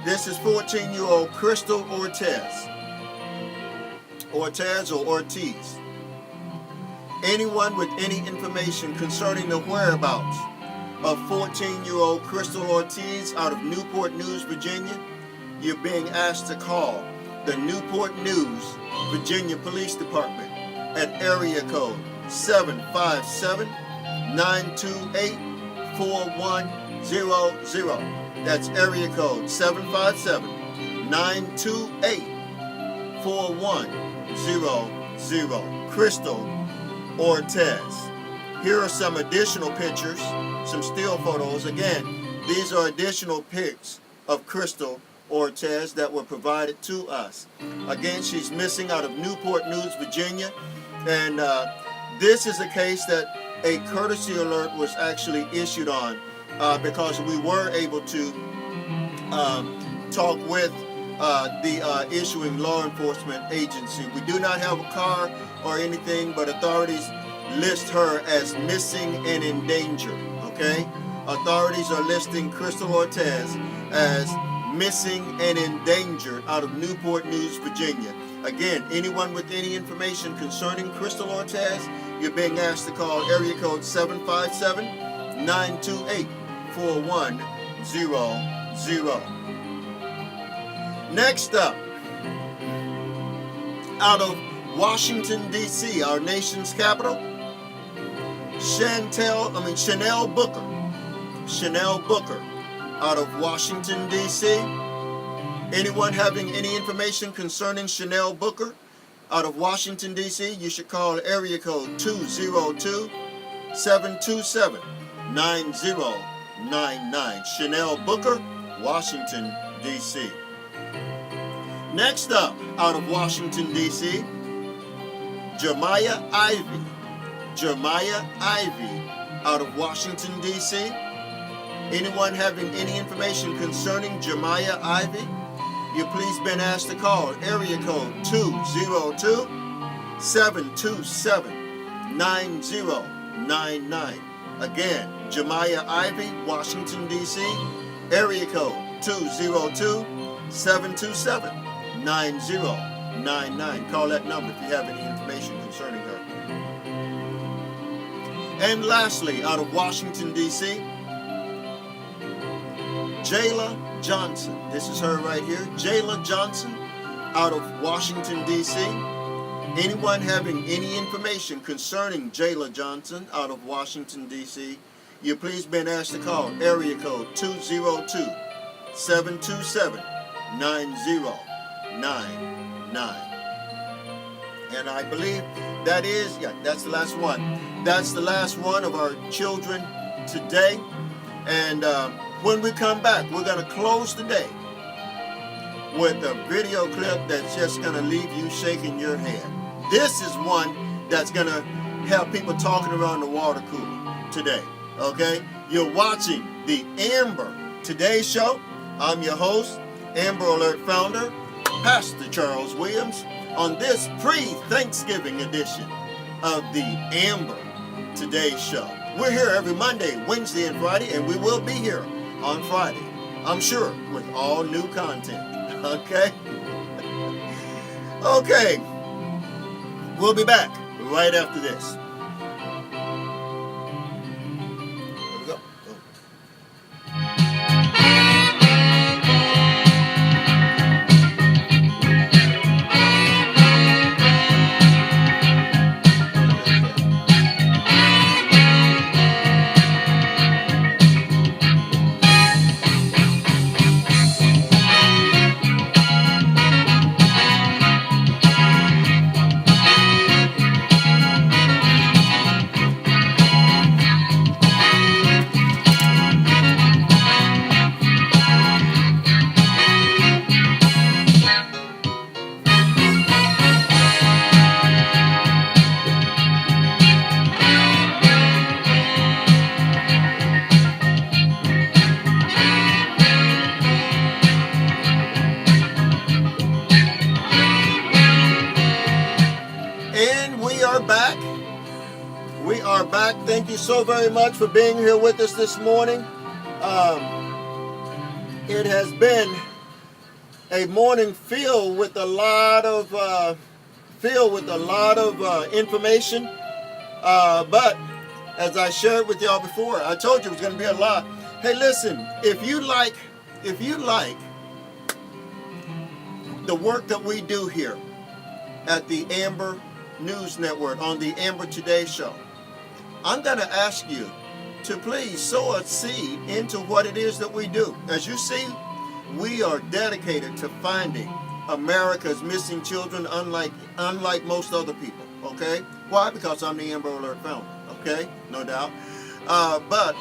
This is 14-year-old Crystal Ortez. Ortez or Ortiz. Anyone with any information concerning the whereabouts of 14-year-old Crystal Ortiz out of Newport News, Virginia, you're being asked to call the Newport News, Virginia Police Department at area code 757-928-4100. That's area code 757-928-4100. Crystal Ortez. Here are some additional pictures, some still photos. Again, these are additional pics of Crystal Ortez that were provided to us. Again, she's missing out of Newport News, Virginia. And this is a case that a courtesy alert was actually issued on because we were able to talk with the issuing law enforcement agency. We do not have a car or anything, but authorities list her as missing and in danger. Okay? Authorities are listing Crystal Ortez as missing and endangered out of Newport News, Virginia. Again, anyone with any information concerning Crystal Ortez, you're being asked to call area code 757-928-4100. Next up, out of Washington, D.C., our nation's capital, Chanel Booker. Chanel Booker out of Washington, D.C. Anyone having any information concerning Chanel Booker out of Washington, D.C., you should call area code 202-727-9099. Chanel Booker, Washington, D.C. Next up, out of Washington, D.C., Jeremiah Ivy. Jeremiah Ivy out of Washington, D.C. Anyone having any information concerning Jeremiah Ivy, you please been asked to call area code 202-727-9099. Again, Jeremiah Ivy, Washington, D.C., area code 202-727-9099. Call that number if you have any information concerning her. And lastly, out of Washington, D.C., Jayla Johnson. This is her right here. Jayla Johnson out of Washington, D.C. Anyone having any information concerning Jayla Johnson out of Washington, D.C., you please been asked to call area code 202-727-9099. And I believe that is, that's the last one. That's the last one of our children today. And when we come back, we're going to close today with a video clip that's just going to leave you shaking your head. This is one that's going to have people talking around the water cooler today. Okay? You're watching the Amber Today Show. I'm your host, Amber Alert founder, Pastor Charles Williams, on this pre-Thanksgiving edition of the Amber Today Show. We're here every Monday, Wednesday, and Friday, and we will be here on Friday, I'm sure, with all new content. Okay? Okay. We'll be back right after this. Here we go. are back. Thank you so very much for being here with us this morning. It has been a morning filled with a lot of information. But as I shared with y'all before, I told you it was going to be a lot. Hey, listen, if you like the work that we do here at the Amber News Network on the Amber Today Show, I'm going to ask you to please sow a seed into what it is that we do. As you see, we are dedicated to finding America's missing children, unlike most other people. Okay? Why? Because I'm the Amber Alert founder. Okay? No doubt. But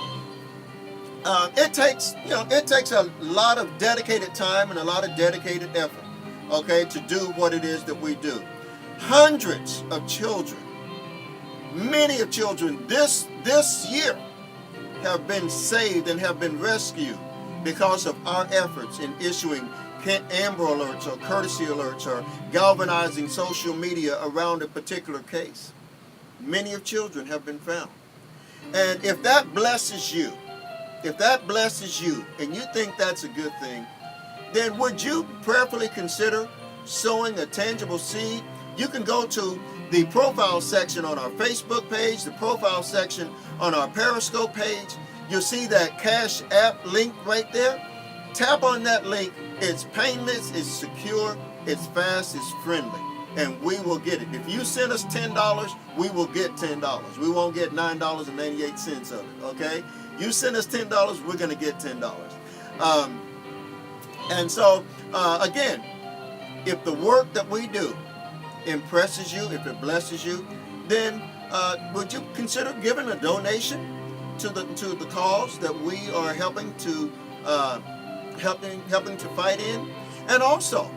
it takes a lot of dedicated time and a lot of dedicated effort, okay, to do what it is that we do. Hundreds of children, many of children this year have been saved and have been rescued because of our efforts in issuing Amber Alerts or courtesy alerts or galvanizing social media around a particular case. Many of children have been found. And if that blesses you, and you think that's a good thing, then would you prayerfully consider sowing a tangible seed? You can go to the profile section on our Facebook page, the profile section on our Periscope page. You'll see that Cash App link right there. Tap on that link. It's painless, it's secure, it's fast, it's friendly, and we will get it. If you send us $10, we will get $10. We won't get $9.98 of it, okay? You send us $10, we're going to get $10. And so, again, if the work that we do impresses you, if it blesses you, then would you consider giving a donation to the cause that we are helping to fight in? And also,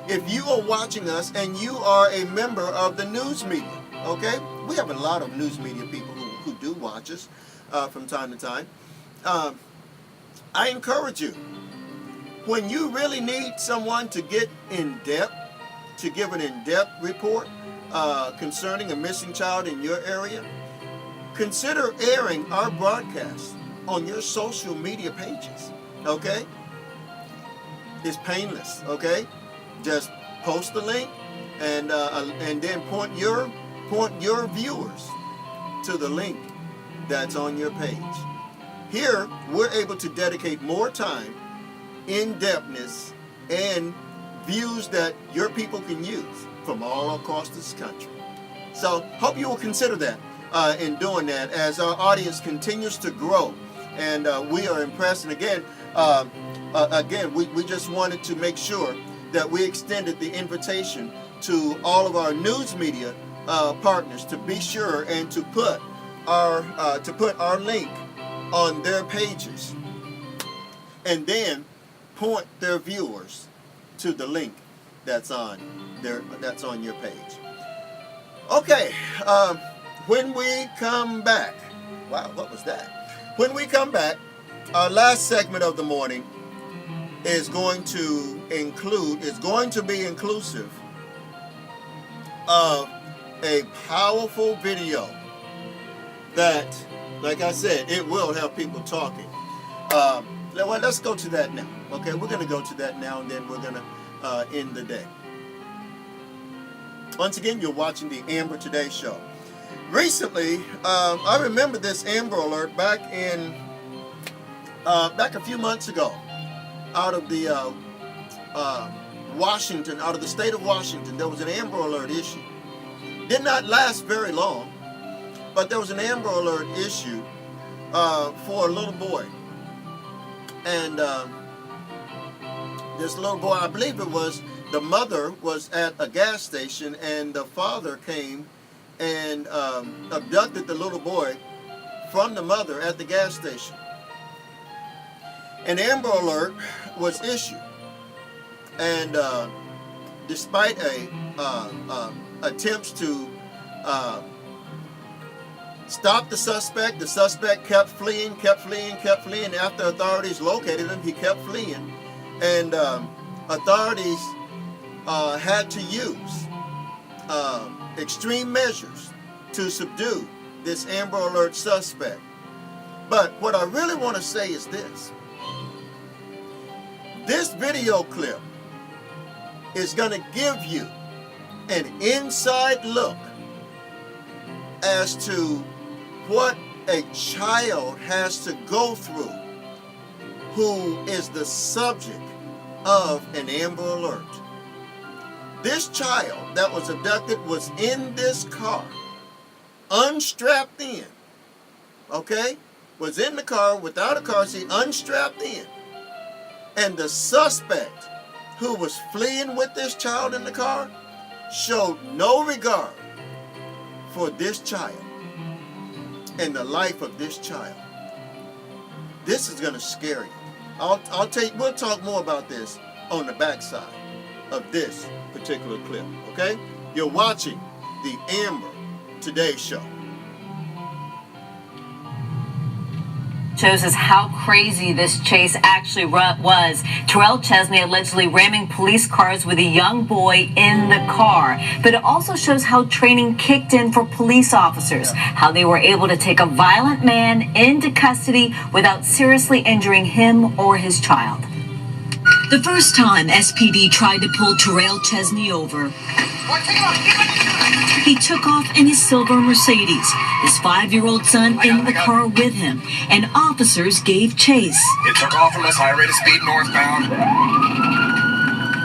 if you are watching us and you are a member of the news media, okay? We have a lot of news media people who do watch us from time to time. I encourage you, when you really need someone to get in depth, to give an in-depth report concerning a missing child in your area, consider airing our broadcast on your social media pages, okay? It's painless, okay? Just post the link and then point your viewers to the link that's on your page. Here, we're able to dedicate more time, in-depthness, and views that your people can use from all across this country. So, hope you will consider that in doing that as our audience continues to grow. And we are impressed. And again, we just wanted to make sure that we extended the invitation to all of our news media partners to be sure and to put our link on their pages, and then point their viewers to the link that's on your page. Okay, when we come back, wow, what was that? When we come back, our last segment of the morning is going to be inclusive of a powerful video that, like I said, it will have people talking. Well, let's go to that now. Okay, we're going to go to that now, and then we're going to end the day. Once again, you're watching the Amber Today Show. Recently, I remember this Amber Alert back a few months ago, out of the Washington, out of the state of Washington. There was an Amber Alert issue. Did not last very long, but there was an Amber Alert issue for a little boy. And this little boy, I believe it was, the mother was at a gas station, and the father came and abducted the little boy from the mother at the gas station. An Amber Alert was issued, and despite attempts to stop the suspect kept fleeing. After authorities located him, he kept fleeing, and authorities had to use extreme measures to subdue this Amber Alert suspect. But what I really want to say is this. This video clip is going to give you an inside look as to what a child has to go through who is the subject of an Amber Alert. This child that was abducted was in this car, unstrapped in, okay? Was in the car without a car seat, unstrapped in. And the suspect who was fleeing with this child in the car showed no regard for this child and the life of this child. This is going to scare you. We'll talk more about this on the backside of this particular clip, okay? You're watching the Amber Today Show. Shows us how crazy this chase actually was. Terrell Chesney allegedly ramming police cars with a young boy in the car. But it also shows how training kicked in for police officers, how they were able to take a violent man into custody without seriously injuring him or his child. The first time SPD tried to pull Terrell Chesney over, he took off in his silver Mercedes, his 5-year-old son in the car with him, and officers gave chase. It took off from us, high rate of speed northbound.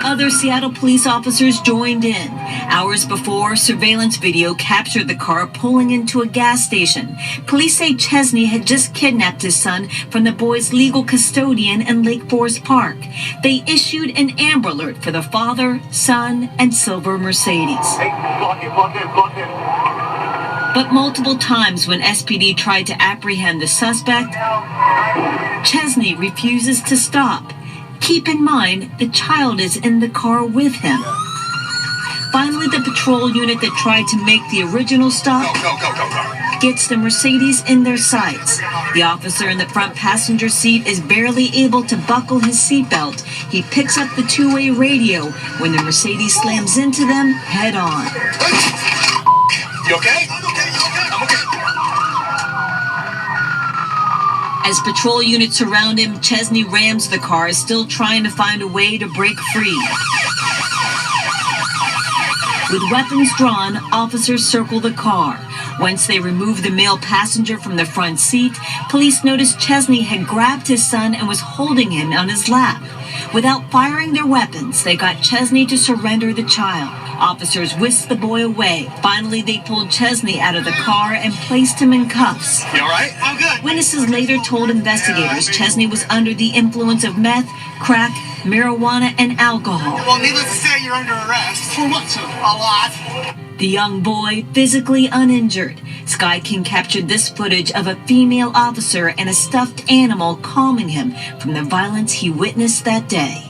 Other Seattle police officers joined in. Hours before, surveillance video captured the car pulling into a gas station. Police say Chesney had just kidnapped his son from the boy's legal custodian in Lake Forest Park. They issued an Amber Alert for the father, son, and silver Mercedes. Hey, block it. But multiple times when SPD tried to apprehend the suspect, Chesney refuses to stop. Keep in mind, the child is in the car with him. Finally, the patrol unit that tried to make the original stop gets the Mercedes in their sights. The officer in the front passenger seat is barely able to buckle his seatbelt. He picks up the two-way radio when the Mercedes slams into them head on. You okay? I'm okay. As patrol units surround him, Chesney rams the car, still trying to find a way to break free. With weapons drawn, officers circle the car. Once they remove the male passenger from the front seat, police noticed Chesney had grabbed his son and was holding him on his lap. Without firing their weapons, they got Chesney to surrender the child. Officers whisked the boy away. Finally, they pulled Chesney out of the car and placed him in cuffs. You all right? I'm good. Witnesses later told investigators Chesney was under the influence of meth, crack, marijuana, and alcohol. Well, needless to say, you're under arrest. For what, sir? A lot. The young boy, physically uninjured. Sky King captured this footage of a female officer and a stuffed animal calming him from the violence he witnessed that day.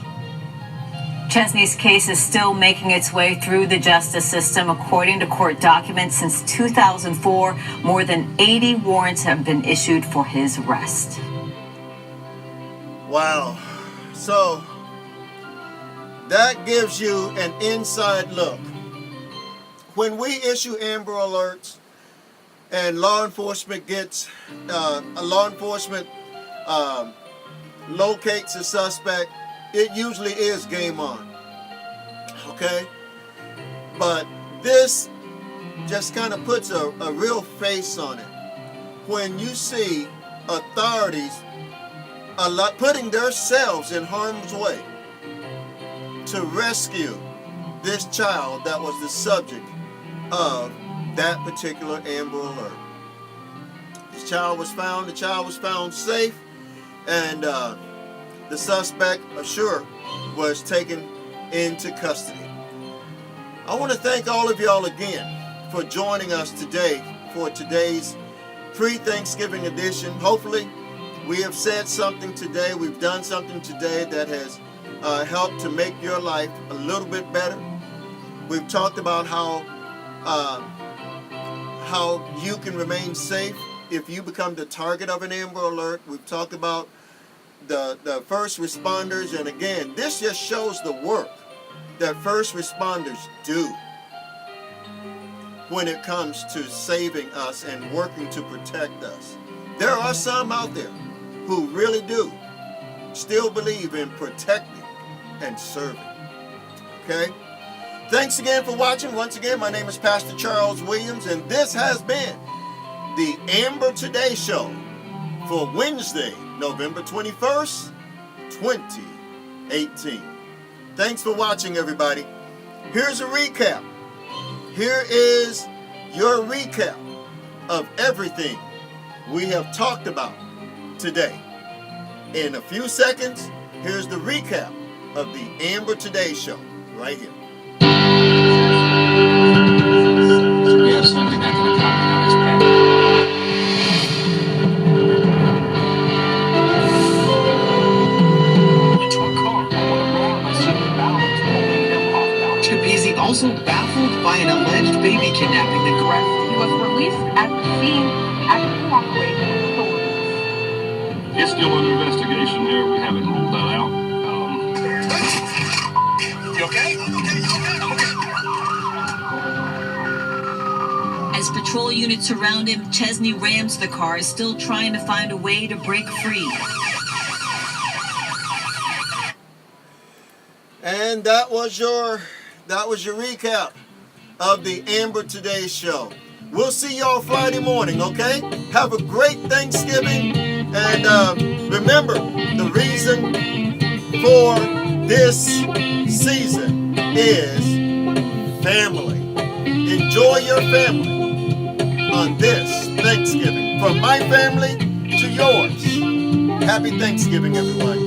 Chesney's case is still making its way through the justice system. According to court documents, since 2004, more than 80 warrants have been issued for his arrest. Wow. So, that gives you an inside look. When we issue Amber Alerts and law enforcement locates a suspect, it usually is game on. Okay? But this just kind of puts a real face on it. When you see authorities putting themselves in harm's way to rescue this child that was the subject of that particular Amber Alert. The child was found safe, and the suspect, sure, was taken into custody. I want to thank all of y'all again for joining us today for today's pre-Thanksgiving edition. Hopefully, we have said something today, we've done something today that has helped to make your life a little bit better. We've talked about how you can remain safe if you become the target of an Amber Alert. We've talked about the first responders, and again, this just shows the work that first responders do. when it comes to saving us and working to protect us. There are some out there who really do still believe in protecting and serving. Okay? Thanks again for watching. Once again, my name is Pastor Charles Williams, and this has been the Amber Today Show for Wednesday, November 21st, 2018. Thanks for watching, everybody. Here's a recap. Here is your recap of everything we have talked about today. In a few seconds, here's the recap of the Amber Today Show right here. Yeah, so I'll be back in the car on his pad. Capizzi also baffled by an alleged baby kidnapping. He was released at the scene after cooperating with authorities. It's still under investigation there. We haven't ruled that out. You okay? As patrol units surround him, Chesney rams the car, still trying to find a way to break free. And that was your recap of the Amber Today Show. We'll see y'all Friday morning, okay? Have a great Thanksgiving. And remember, the reason for this season is family. Enjoy your family on this Thanksgiving. From my family to yours. Happy Thanksgiving, everyone.